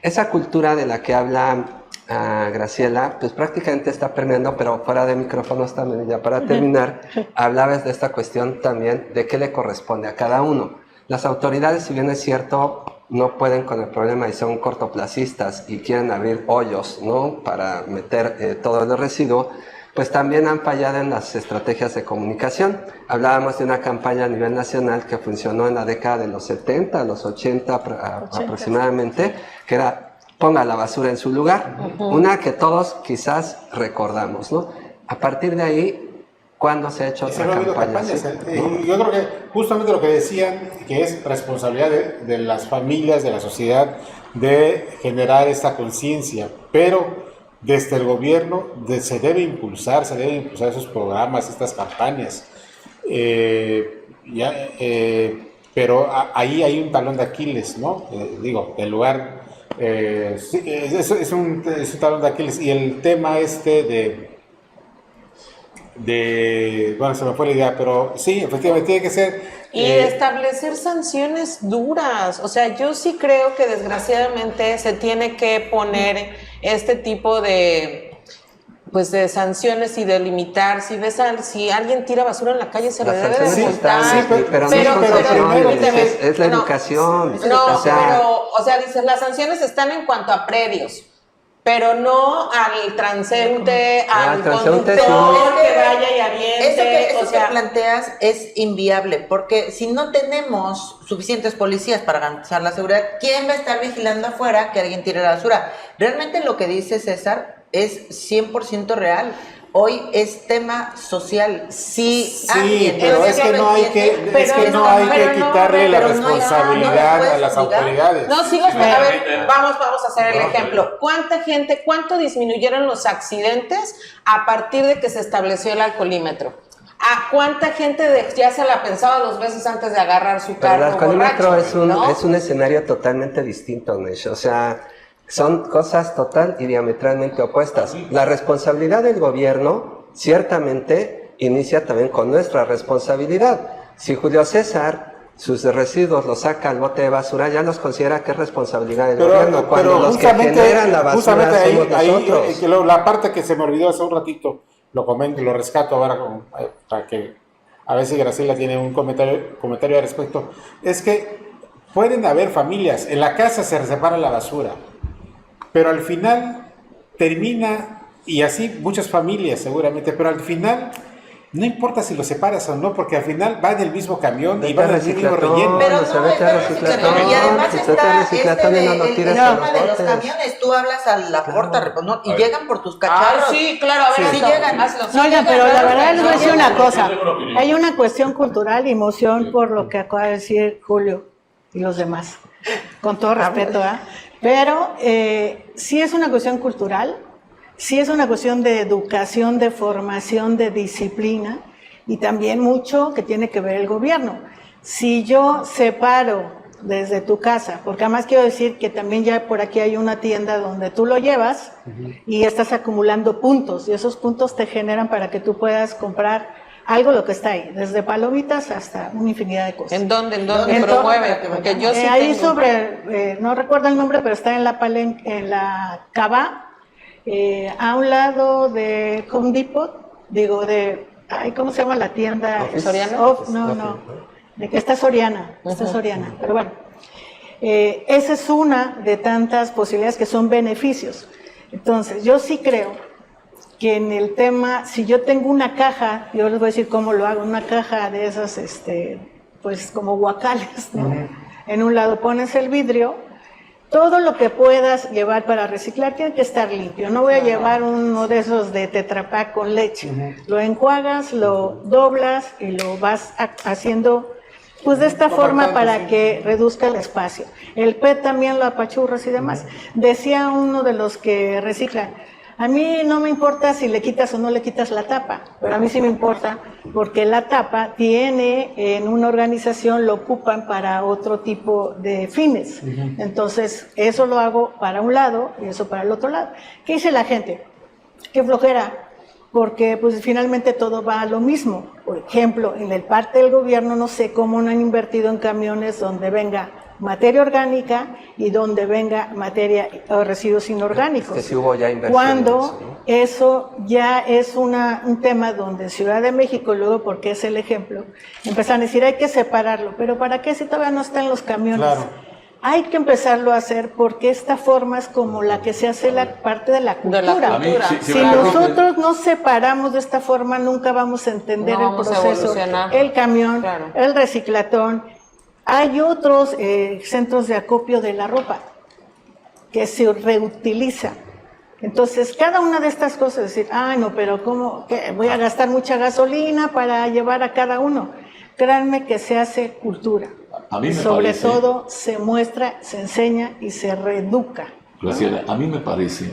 esa cultura de la que habla Graciela, pues prácticamente está permeando, pero fuera de micrófonos también. Ya para terminar, hablabas de esta cuestión también de qué le corresponde a cada uno. Las autoridades, si bien es cierto, no pueden con el problema y son cortoplacistas y quieren abrir hoyos, ¿no?, para meter todo el residuo, pues también han fallado en las estrategias de comunicación. Hablábamos de una campaña a nivel nacional que funcionó en la década de los 70, los 80 aproximadamente, que era ponga la basura en su lugar, una que todos quizás recordamos, ¿no? A partir de ahí, ¿cuándo se ha hecho otra campaña? Yo creo que justamente lo que decían, que es responsabilidad de las familias, de la sociedad, de generar esta conciencia, pero desde el gobierno se debe impulsar esos programas, estas campañas, pero ahí hay un talón de Aquiles, ¿no? El lugar, sí, es un talón de Aquiles, y el tema bueno, se me fue la idea, pero sí, efectivamente tiene que ser... Y establecer sanciones duras. O sea, yo sí creo que desgraciadamente se tiene que poner este tipo de sanciones y de limitar. Si alguien tira basura en la calle, se le debe de multar. Sí, pero no es la educación. Dices, las sanciones están en cuanto a predios, pero no al transeúnte, al conductor que vaya y aviente. Eso que planteas es inviable, porque si no tenemos suficientes policías para garantizar la seguridad, ¿quién va a estar vigilando afuera que alguien tire la basura? Realmente lo que dice César es 100% real. Hoy es tema social. Sí, pero es que no hay que quitarle la responsabilidad a las autoridades. No, sí, a ver, vamos a hacer el ejemplo. ¿Cuánto disminuyeron los accidentes a partir de que se estableció el alcoholímetro? ¿A cuánta gente ya se la pensaba 2 veces antes de agarrar su carro? Pero el alcoholímetro es un escenario totalmente distinto, Nesh. O sea, son cosas total y diametralmente opuestas. La responsabilidad del gobierno ciertamente inicia también con nuestra responsabilidad. Si Julio César sus residuos los saca al bote de basura, ya los considera que es responsabilidad del gobierno, cuando los que generan la basura somos nosotros. La parte que se me olvidó hace un ratito, lo comento, lo rescato ahora para que a ver si Graciela tiene un comentario al respecto, es que pueden haber familias, en la casa se separa la basura, pero al final termina, y así muchas familias seguramente, pero al final no importa si lo separas o no, porque al final va en el mismo camión y va en el mismo relleno. Pero y además está el tema de los camiones. Tú hablas a la puerta y llegan por tus cacharros. Sí, claro, a ver, sí llegan. Oigan, pero la verdad les voy a decir una cosa. Hay una cuestión cultural y emoción por lo que acaba de decir Julio y los demás. Con todo respeto, pero sí es una cuestión cultural sí es una cuestión de educación, de formación, de disciplina y también mucho que tiene que ver el gobierno. Si yo separo desde tu casa, porque además quiero decir que también ya por aquí hay una tienda donde tú lo llevas y estás acumulando puntos y esos puntos te generan para que tú puedas comprar algo lo que está ahí, desde palomitas hasta una infinidad de cosas. ¿En dónde promueve? Porque yo sí ahí tengo. sobre, no recuerdo el nombre, pero está en la Cava, a un lado de Home Depot, ¿cómo se llama la tienda? ¿Soriana? De que está Soriana, pero bueno, esa es una de tantas posibilidades que son beneficios. Entonces, yo sí creo que en el tema, si yo tengo una caja, yo les voy a decir cómo lo hago, una caja de esas, pues como guacales, ¿no? En un lado pones el vidrio, todo lo que puedas llevar para reciclar tiene que estar limpio. No voy a llevar uno de esos de Tetra Pak con leche. Lo enjuagas, lo doblas y lo vas haciendo pues de esta forma para que reduzca el espacio. El PET también lo apachurras y demás. Decía uno de los que reciclan, a mí no me importa si le quitas o no le quitas la tapa, pero a mí sí me importa porque la tapa tiene en una organización, lo ocupan para otro tipo de fines. Entonces, eso lo hago para un lado y eso para el otro lado. ¿Qué dice la gente? Qué flojera, porque pues finalmente todo va a lo mismo. Por ejemplo, en el parte del gobierno no sé cómo no han invertido en camiones donde venga materia orgánica y donde venga materia o residuos inorgánicos. Sí hubo ya inversiones, cuando ¿no? eso ya es un tema donde en Ciudad de México, luego porque es el ejemplo, empezaron a decir hay que separarlo, pero ¿para qué si todavía no está en los camiones? Claro. Hay que empezarlo a hacer porque esta forma es como la que se hace la parte de la cultura. A mí, si nosotros no separamos de esta forma, nunca vamos a entender el proceso, el camión, el reciclatón. Hay otros centros de acopio de la ropa que se reutiliza. Entonces, cada una de estas cosas, decir, no, pero ¿cómo? ¿Qué? Voy a gastar mucha gasolina para llevar a cada uno. Créanme que se hace cultura. A mí me sobre parece, todo se muestra, se enseña y se reeduca. Graciela, a mí me parece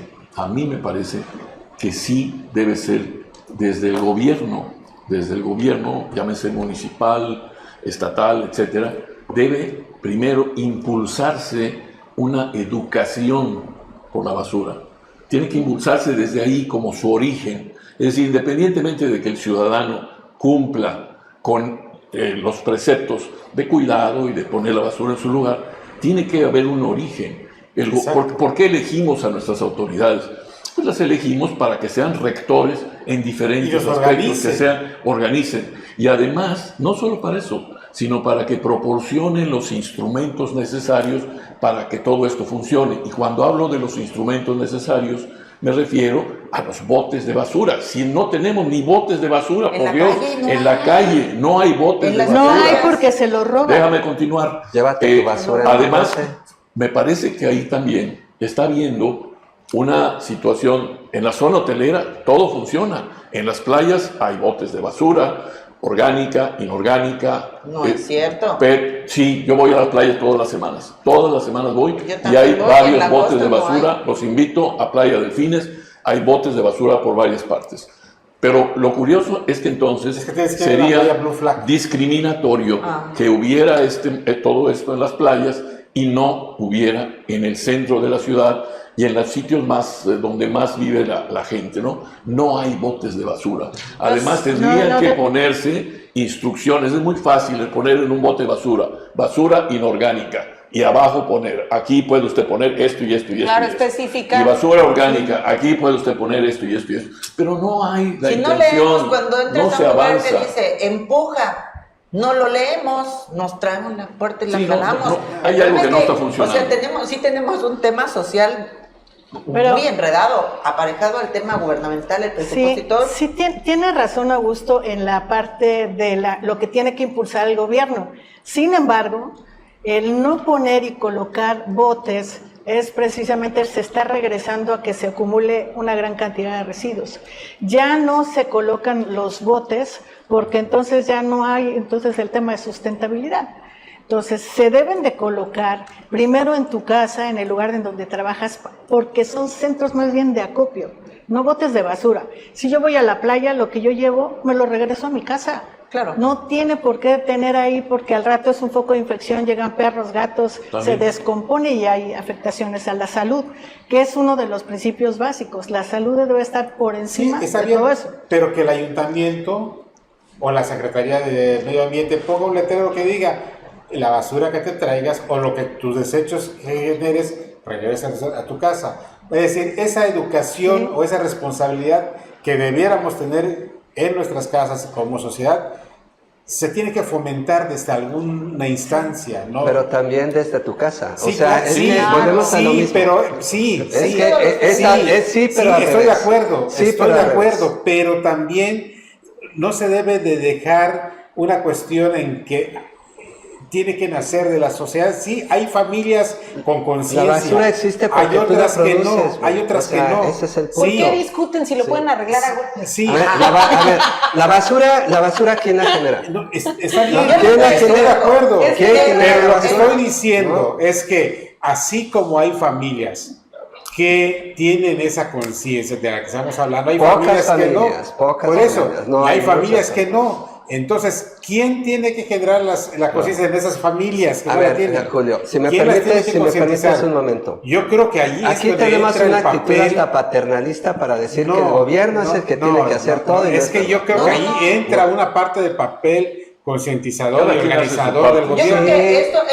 que sí debe ser desde el gobierno, llámese municipal, estatal, etcétera, debe primero impulsarse una educación por la basura. Tiene que impulsarse desde ahí como su origen. Es decir, independientemente de que el ciudadano cumpla con los preceptos de cuidado y de poner la basura en su lugar, tiene que haber un origen. ¿Por qué elegimos a nuestras autoridades? Pues las elegimos para que sean rectores en diferentes aspectos, que sean, organicen. Y además, no solo para eso, sino para que proporcionen los instrumentos necesarios para que todo esto funcione. Y cuando hablo de los instrumentos necesarios, me refiero a los botes de basura. Si no tenemos ni botes de basura, por Dios, en la calle no hay botes de basura. No hay porque se lo roban. Déjame continuar. Llévate tu basura. Además, me parece que ahí también está habiendo una situación. En la zona hotelera todo funciona. En las playas hay botes de basura, orgánica, inorgánica. No es cierto. Sí, yo voy a las playas todas las semanas. Todas las semanas voy y hay voy, varios botes de basura. Los invito a Playa Delfines. Hay botes de basura por varias partes. Pero lo curioso es que entonces sería discriminatorio que hubiera todo esto en las playas y no hubiera en el centro de la ciudad y en los sitios donde más vive la gente, ¿no? No hay botes de basura. Además, tendrían que ponerse instrucciones. Es muy fácil poner en un bote basura inorgánica, y abajo poner, aquí puede usted poner esto y esto y esto. Claro, y esto. especificar. Y basura orgánica, aquí puede usted poner esto y esto y esto. Pero no hay la intención, no leemos, cuando entra no esa se mujer avanza. que dice, empuja. No lo leemos, nos traemos la puerta y la jalamos. Hay algo que no está funcionando. O sea, sí tenemos un tema social muy enredado, aparejado al tema gubernamental, el presupuesto y todo. Sí, tiene razón Augusto en la parte de lo que tiene que impulsar el gobierno. Sin embargo, el no poner y colocar botes es precisamente, se está regresando a que se acumule una gran cantidad de residuos. Ya no se colocan los botes porque entonces ya no hay el tema de sustentabilidad. Entonces se deben de colocar primero en tu casa, en el lugar en donde trabajas, porque son centros más bien de acopio. no botes de basura. Si yo voy a la playa, lo que yo llevo, me lo regreso a mi casa. Claro. No tiene por qué tener ahí, porque al rato es un foco de infección, llegan perros, gatos, También. se descompone y hay afectaciones a la salud, que es uno de los principios básicos. La salud debe estar por encima Sí, está de bien, todo eso. pero que el ayuntamiento o la Secretaría de Medio Ambiente ponga un letrero que diga la basura que te traigas o lo que tus desechos que generes, regresas a tu casa. Es decir, esa educación o esa responsabilidad que debiéramos tener en nuestras casas como sociedad, se tiene que fomentar desde alguna instancia, ¿no? Pero también desde tu casa. Sí, o sea, claro, es sí, que volvemos a lo mismo. pero sí, Es sí, que sí, pero al estoy de revés. acuerdo, Sí, estoy pero de al revés. acuerdo, pero también no se debe de dejar una cuestión en que tiene que nacer de la sociedad. Sí, hay familias con conciencia. La basura existe porque hay otras tú la que produces, no, hay güey. otras O sea, que no. ese es el ¿Por punto. Sí, qué discuten si lo pueden arreglar a sí. A ver, la basura, ¿quién la genera? No, está bien, ¿Quién la estoy de genera? acuerdo, ¿Quién genera pero la lo que basura? estoy diciendo es que así como hay familias que tienen esa conciencia de la que estamos hablando, hay Pocas familias que no, pocas por eso, familias, no, y hay hay familias muchas que no. Entonces, ¿quién tiene que generar la conciencia en esas familias que A no la ver, tienen? Julio, si me ¿Quién las tiene permites, que si me concientizar? permites un momento. Yo creo que allí Aquí es donde tenemos entra una el actitud papel. hasta paternalista para decir que el gobierno es el que tiene que hacer todo. Y Es no que yo creo no, que ahí no, entra no. una parte del papel concientizador Cada y quien hace su organizador del parte. Yo creo gobierno.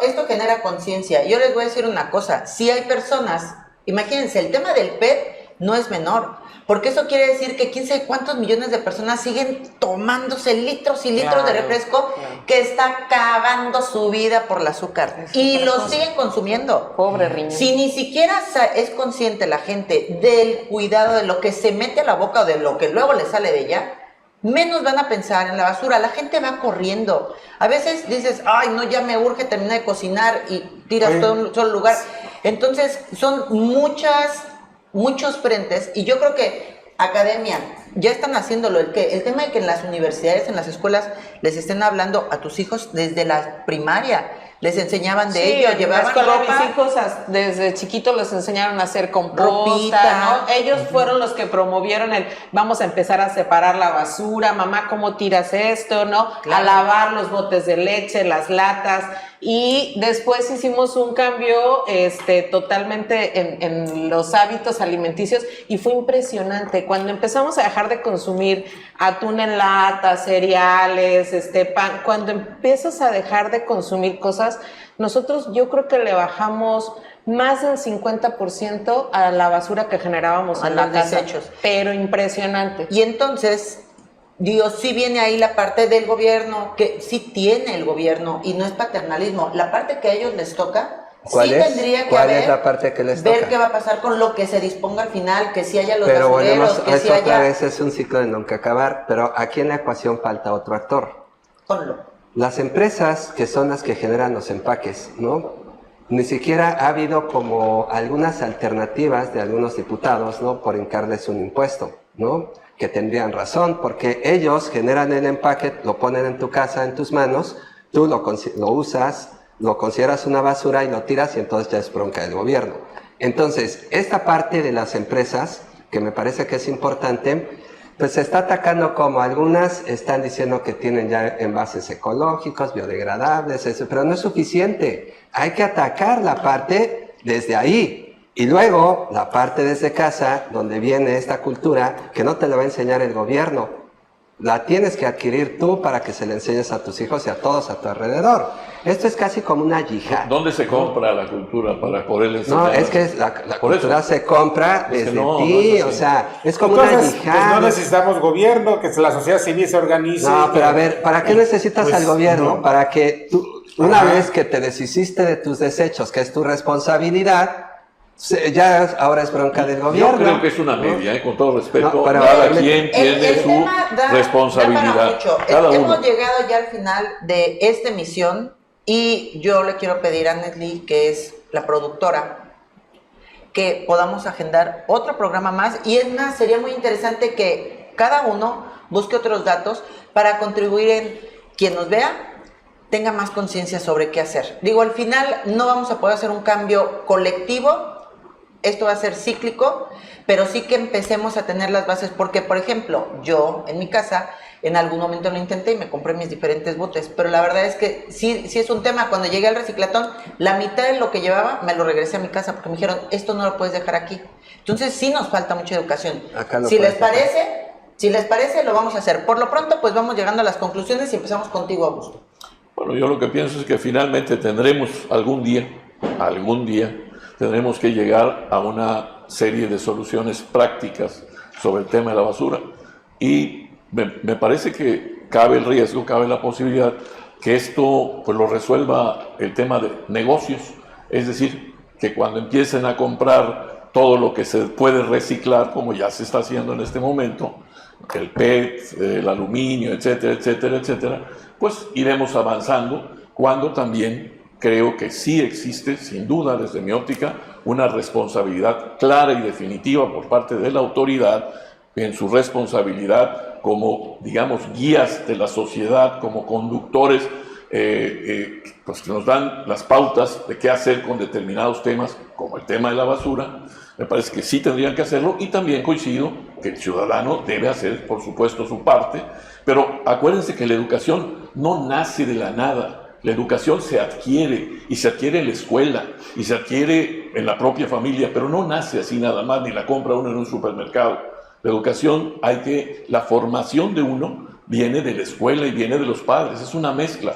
que esto genera conciencia. Yo les voy a decir una cosa, si hay personas, imagínense, el tema del PET no es menor, porque eso quiere decir que quién sabe cuántos millones de personas siguen tomándose litros y litros de refresco que está acabando su vida por el azúcar y lo siguen consumiendo. Pobre riñón. Si ni siquiera es consciente la gente del cuidado de lo que se mete a la boca o de lo que luego le sale de ella, menos van a pensar en la basura. La gente va corriendo. A veces dices, ay, no, ya me urge terminar de cocinar y tiras Oye, todo en un solo lugar. Entonces, son muchos frentes y yo creo que academia ya están haciéndolo. El tema de que en las universidades, en las escuelas, les estén hablando a tus hijos desde la primaria. Les enseñaban de ello, llevaban ropa. Mis hijos desde chiquitos les enseñaron a hacer composta, Ropita. ¿no? Ellos fueron los que promovieron vamos a empezar a separar la basura, mamá, ¿cómo tiras esto, no? Claro. A lavar los botes de leche, las latas, y después hicimos un cambio totalmente en los hábitos alimenticios y fue impresionante. Cuando empezamos a dejar de consumir atún en lata, cereales, pan, cuando empiezas a dejar de consumir cosas, nosotros yo creo que le bajamos más del 50% a la basura que generábamos A en la los casa. desechos. Pero impresionante. Y entonces, Dios, sí viene ahí la parte del gobierno, que sí tiene el gobierno, y no es paternalismo. La parte que a ellos les toca, ¿Cuál sí es? tendría que ¿Cuál haber, es la parte que les ver toca? qué va a pasar con lo que se disponga al final, que si haya los Pero basureros, volvemos, que si eso otra haya... vez es un ciclo de nunca acabar, pero aquí en la ecuación falta otro actor. Ponlo. Las empresas que son las que generan los empaques, ¿no? Ni siquiera ha habido como algunas alternativas de algunos diputados, ¿no? Por hincarles un impuesto, ¿no? Que tendrían razón, porque ellos generan el empaque, lo ponen en tu casa, en tus manos, tú lo usas, lo consideras una basura y lo tiras y entonces ya es bronca del gobierno. Entonces, esta parte de las empresas, que me parece que es importante, pues se está atacando como algunas están diciendo que tienen ya envases ecológicos, biodegradables, eso, pero no es suficiente. Hay que atacar la parte desde ahí. Y luego la parte desde casa, donde viene esta cultura, que no te la va a enseñar el gobierno. La tienes que adquirir tú para que se la enseñes a tus hijos y a todos a tu alrededor. Esto es casi como una yihad. ¿Dónde se compra la cultura para poder enseñar? No, es que la Por cultura eso. se compra Es que desde no, ti, no es o así. sea, es como una Entonces, yihad. pues no necesitamos gobierno, que la sociedad civil se organice. No, pero a ver, ¿para qué necesitas Pues, al gobierno? no. Para que tú, una Ajá. vez que te deshiciste de tus desechos, que es tu responsabilidad, ya ahora es bronca del gobierno. Yo creo que es una media, con todo respeto. No, pero- cada el- quien tiene El su tema da para responsabilidad. mucho. Cada uno. Hemos llegado ya al final de esta emisión y yo le quiero pedir a Nesli, que es la productora, que podamos agendar otro programa más. Y es más, sería muy interesante que cada uno busque otros datos para contribuir en quien nos vea tenga más conciencia sobre qué hacer. Digo, al final no vamos a poder hacer un cambio colectivo esto va a ser cíclico, pero sí que empecemos a tener las bases, porque, por ejemplo, yo en mi casa en algún momento lo intenté y me compré mis diferentes botes, pero la verdad es que sí es un tema. Cuando llegué al reciclatón, la mitad de lo que llevaba me lo regresé a mi casa porque me dijeron, esto no lo puedes dejar aquí. Entonces sí nos falta mucha educación. Si les parece, lo vamos a hacer. Por lo pronto, pues vamos llegando a las conclusiones y empezamos contigo, Augusto. Bueno, yo lo que pienso es que finalmente tendremos algún día, tendremos que llegar a una serie de soluciones prácticas sobre el tema de la basura. Y me parece que cabe el riesgo, cabe la posibilidad que esto pues lo resuelva el tema de negocios. Es decir, que cuando empiecen a comprar todo lo que se puede reciclar, como ya se está haciendo en este momento, el PET, el aluminio, etcétera, etcétera, etcétera, pues iremos avanzando, cuando también creo que sí existe, sin duda, desde mi óptica, una responsabilidad clara y definitiva por parte de la autoridad en su responsabilidad como, digamos, guías de la sociedad, como conductores, pues que nos dan las pautas de qué hacer con determinados temas, como el tema de la basura. Me parece que sí tendrían que hacerlo, y también coincido que el ciudadano debe hacer, por supuesto, su parte, pero acuérdense que la educación no nace de la nada. La educación se adquiere, y se adquiere en la escuela, y se adquiere en la propia familia, pero no nace así nada más, ni la compra uno en un supermercado. La educación, la formación de uno viene de la escuela y viene de los padres, es una mezcla.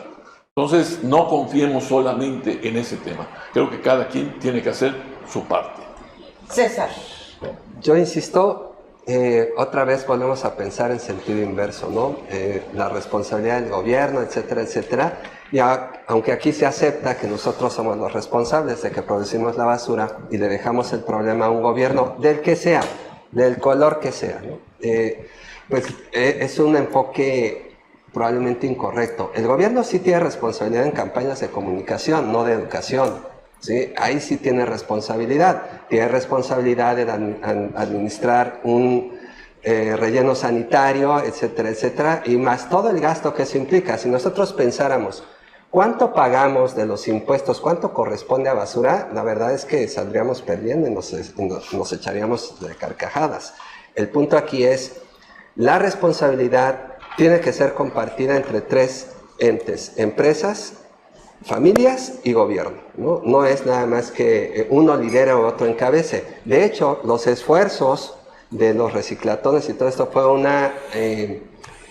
Entonces, no confiemos solamente en ese tema. Creo que cada quien tiene que hacer su parte. César. Yo insisto, otra vez volvemos a pensar en sentido inverso, ¿no? La responsabilidad del gobierno, etcétera, etcétera. Y aunque aquí se acepta que nosotros somos los responsables de que producimos la basura y le dejamos el problema a un gobierno, del que sea, del color que sea, ¿no? Pues es un enfoque probablemente incorrecto. El gobierno sí tiene responsabilidad en campañas de comunicación, no de educación, ¿sí? Ahí sí tiene responsabilidad de administrar un relleno sanitario, etcétera, etcétera, y más todo el gasto que eso implica. Si nosotros pensáramos ¿cuánto pagamos de los impuestos? ¿Cuánto corresponde a basura? La verdad es que saldríamos perdiendo y nos echaríamos de carcajadas. El punto aquí es, la responsabilidad tiene que ser compartida entre tres entes: empresas, familias y gobierno, ¿no? No es nada más que uno lidera o otro encabece. De hecho, los esfuerzos de los reciclatones y todo esto fue una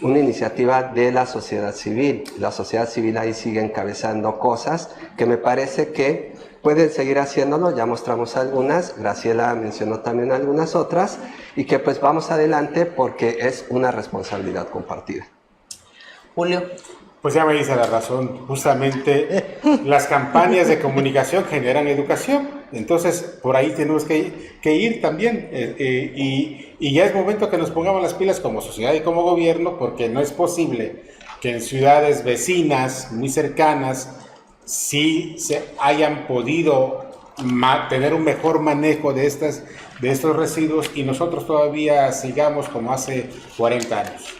iniciativa de la sociedad civil. La sociedad civil ahí sigue encabezando cosas que me parece que pueden seguir haciéndolo. Ya mostramos algunas, Graciela mencionó también algunas otras, y que pues vamos adelante porque es una responsabilidad compartida. Julio. Pues ya me dice la razón, justamente las campañas de comunicación generan educación, entonces por ahí tenemos que ir también, y ya es momento que nos pongamos las pilas como sociedad y como gobierno, porque no es posible que en ciudades vecinas muy cercanas sí se hayan podido tener un mejor manejo de estos residuos y nosotros todavía sigamos como hace 40 años.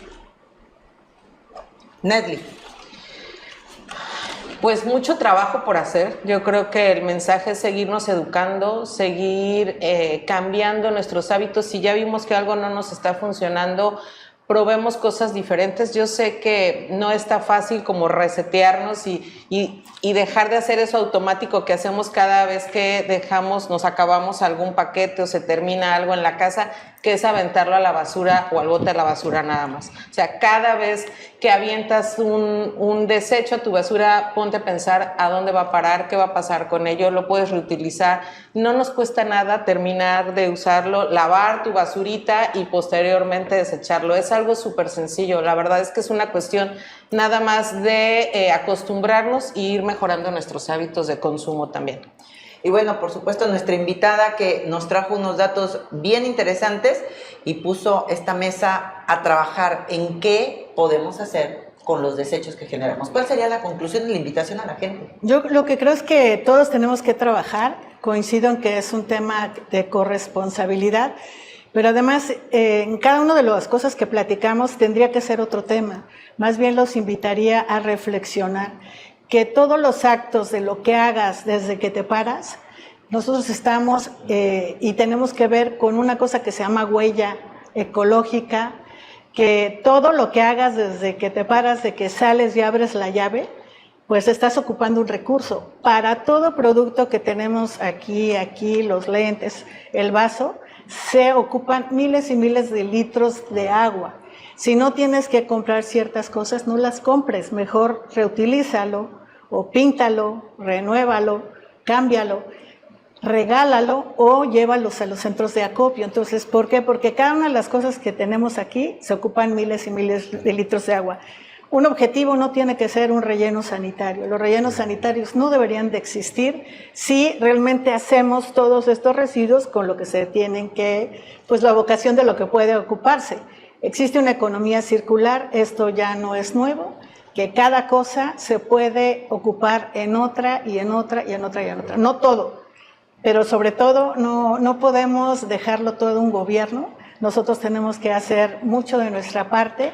Nedly. Pues mucho trabajo por hacer. Yo creo que el mensaje es seguirnos educando, seguir cambiando nuestros hábitos. Si ya vimos que algo no nos está funcionando, probemos cosas diferentes. Yo sé que no está fácil como resetearnos y dejar de hacer eso automático que hacemos cada vez que nos acabamos algún paquete o se termina algo en la casa, que es aventarlo a la basura o al bote de la basura nada más. O sea, cada vez que avientas un desecho a tu basura, ponte a pensar a dónde va a parar, qué va a pasar con ello, lo puedes reutilizar. No nos cuesta nada terminar de usarlo, lavar tu basurita y posteriormente desecharlo. Es algo súper sencillo. La verdad es que es una cuestión nada más de acostumbrarnos e ir mejorando nuestros hábitos de consumo también. Y bueno, por supuesto, nuestra invitada que nos trajo unos datos bien interesantes y puso esta mesa a trabajar en qué podemos hacer con los desechos que generamos. ¿Cuál sería la conclusión y la invitación a la gente? Yo lo que creo es que todos tenemos que trabajar. Coincido en que es un tema de corresponsabilidad, pero además en cada una de las cosas que platicamos tendría que ser otro tema. Más bien los invitaría a reflexionar que todos los actos de lo que hagas desde que te paras nosotros estamos y tenemos que ver con una cosa que se llama huella ecológica, que todo lo que hagas desde que te paras, de que sales y abres la llave, pues estás ocupando un recurso. Para todo producto que tenemos aquí, los lentes, el vaso, se ocupan miles y miles de litros de agua. Si no tienes que comprar ciertas cosas, no las compres, mejor reutilízalo o píntalo, renuévalo, cámbialo, regálalo o llévalos a los centros de acopio. Entonces, ¿por qué? Porque cada una de las cosas que tenemos aquí se ocupan miles y miles de litros de agua. Un objetivo no tiene que ser un relleno sanitario. Los rellenos sanitarios no deberían de existir si realmente hacemos todos estos residuos con lo que se tienen que, pues la vocación de lo que puede ocuparse. Existe una economía circular, esto ya no es nuevo, que cada cosa se puede ocupar en otra y en otra y en otra y en otra. No todo, pero sobre todo no podemos dejarlo todo a un gobierno. Nosotros tenemos que hacer mucho de nuestra parte.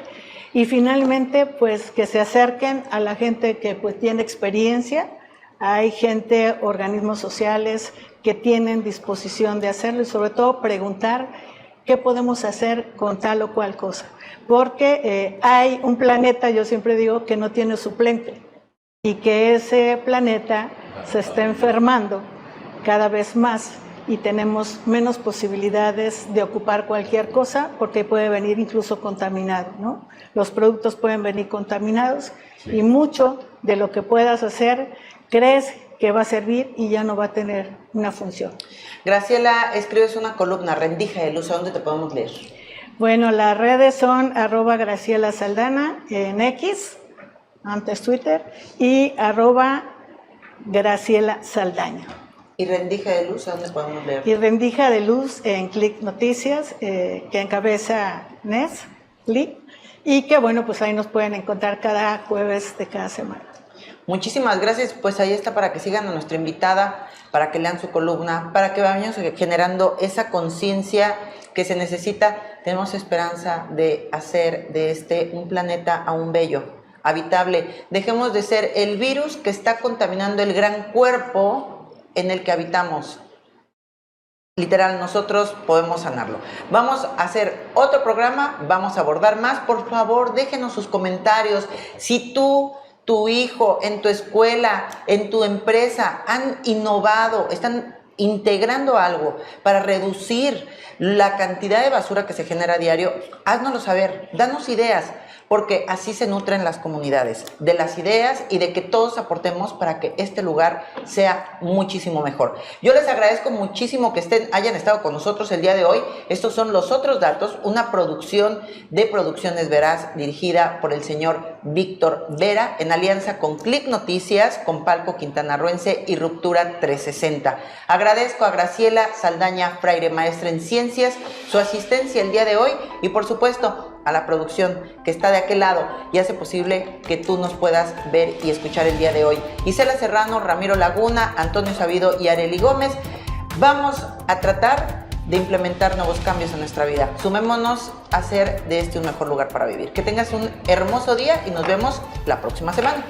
Y finalmente, pues que se acerquen a la gente que pues tiene experiencia. Hay gente, organismos sociales que tienen disposición de hacerlo y sobre todo preguntar qué podemos hacer con tal o cual cosa. Porque hay un planeta, yo siempre digo, que no tiene suplente y que ese planeta se está enfermando cada vez más y tenemos menos posibilidades de ocupar cualquier cosa porque puede venir incluso contaminado, ¿no? Los productos pueden venir contaminados y mucho de lo que puedas hacer crees que va a servir y ya no va a tener una función. Graciela, escribes una columna, Rendija de Luz, ¿a dónde te podemos leer? Bueno, las redes son @Graciela Saldana en X, antes Twitter, y @Graciela Saldaña. ¿Y Rendija de Luz, a dónde podemos leer? Y Rendija de Luz en Click Noticias, que encabeza Nes, Click, y que bueno, pues ahí nos pueden encontrar cada jueves de cada semana. Muchísimas gracias, pues ahí está para que sigan a nuestra invitada, para que lean su columna, para que vayamos generando esa conciencia que se necesita. Tenemos esperanza de hacer de este un planeta aún bello, habitable. Dejemos de ser el virus que está contaminando el gran cuerpo en el que habitamos. Literal, nosotros podemos sanarlo. Vamos a hacer otro programa, vamos a abordar más. Por favor, déjenos sus comentarios. Si tú, tu hijo, en tu escuela, en tu empresa, han innovado, están integrando algo para reducir la cantidad de basura que se genera a diario, háznoslo saber, danos ideas, porque así se nutren las comunidades, de las ideas y de que todos aportemos para que este lugar sea muchísimo mejor. Yo les agradezco muchísimo que hayan estado con nosotros el día de hoy. Estos son Los Otros Datos, una producción de Producciones Veraz, dirigida por el señor Víctor Vera, en alianza con Click Noticias, con Palco Quintanarroense y Ruptura 360. Agradezco a Graciela Saldaña Fraire, maestra en Ciencias, su asistencia el día de hoy y por supuesto a la producción que está de aquel lado y hace posible que tú nos puedas ver y escuchar el día de hoy. Isela Serrano, Ramiro Laguna, Antonio Sabido y Areli Gómez. Vamos a tratar de implementar nuevos cambios en nuestra vida. Sumémonos a hacer de este un mejor lugar para vivir. Que tengas un hermoso día y nos vemos la próxima semana.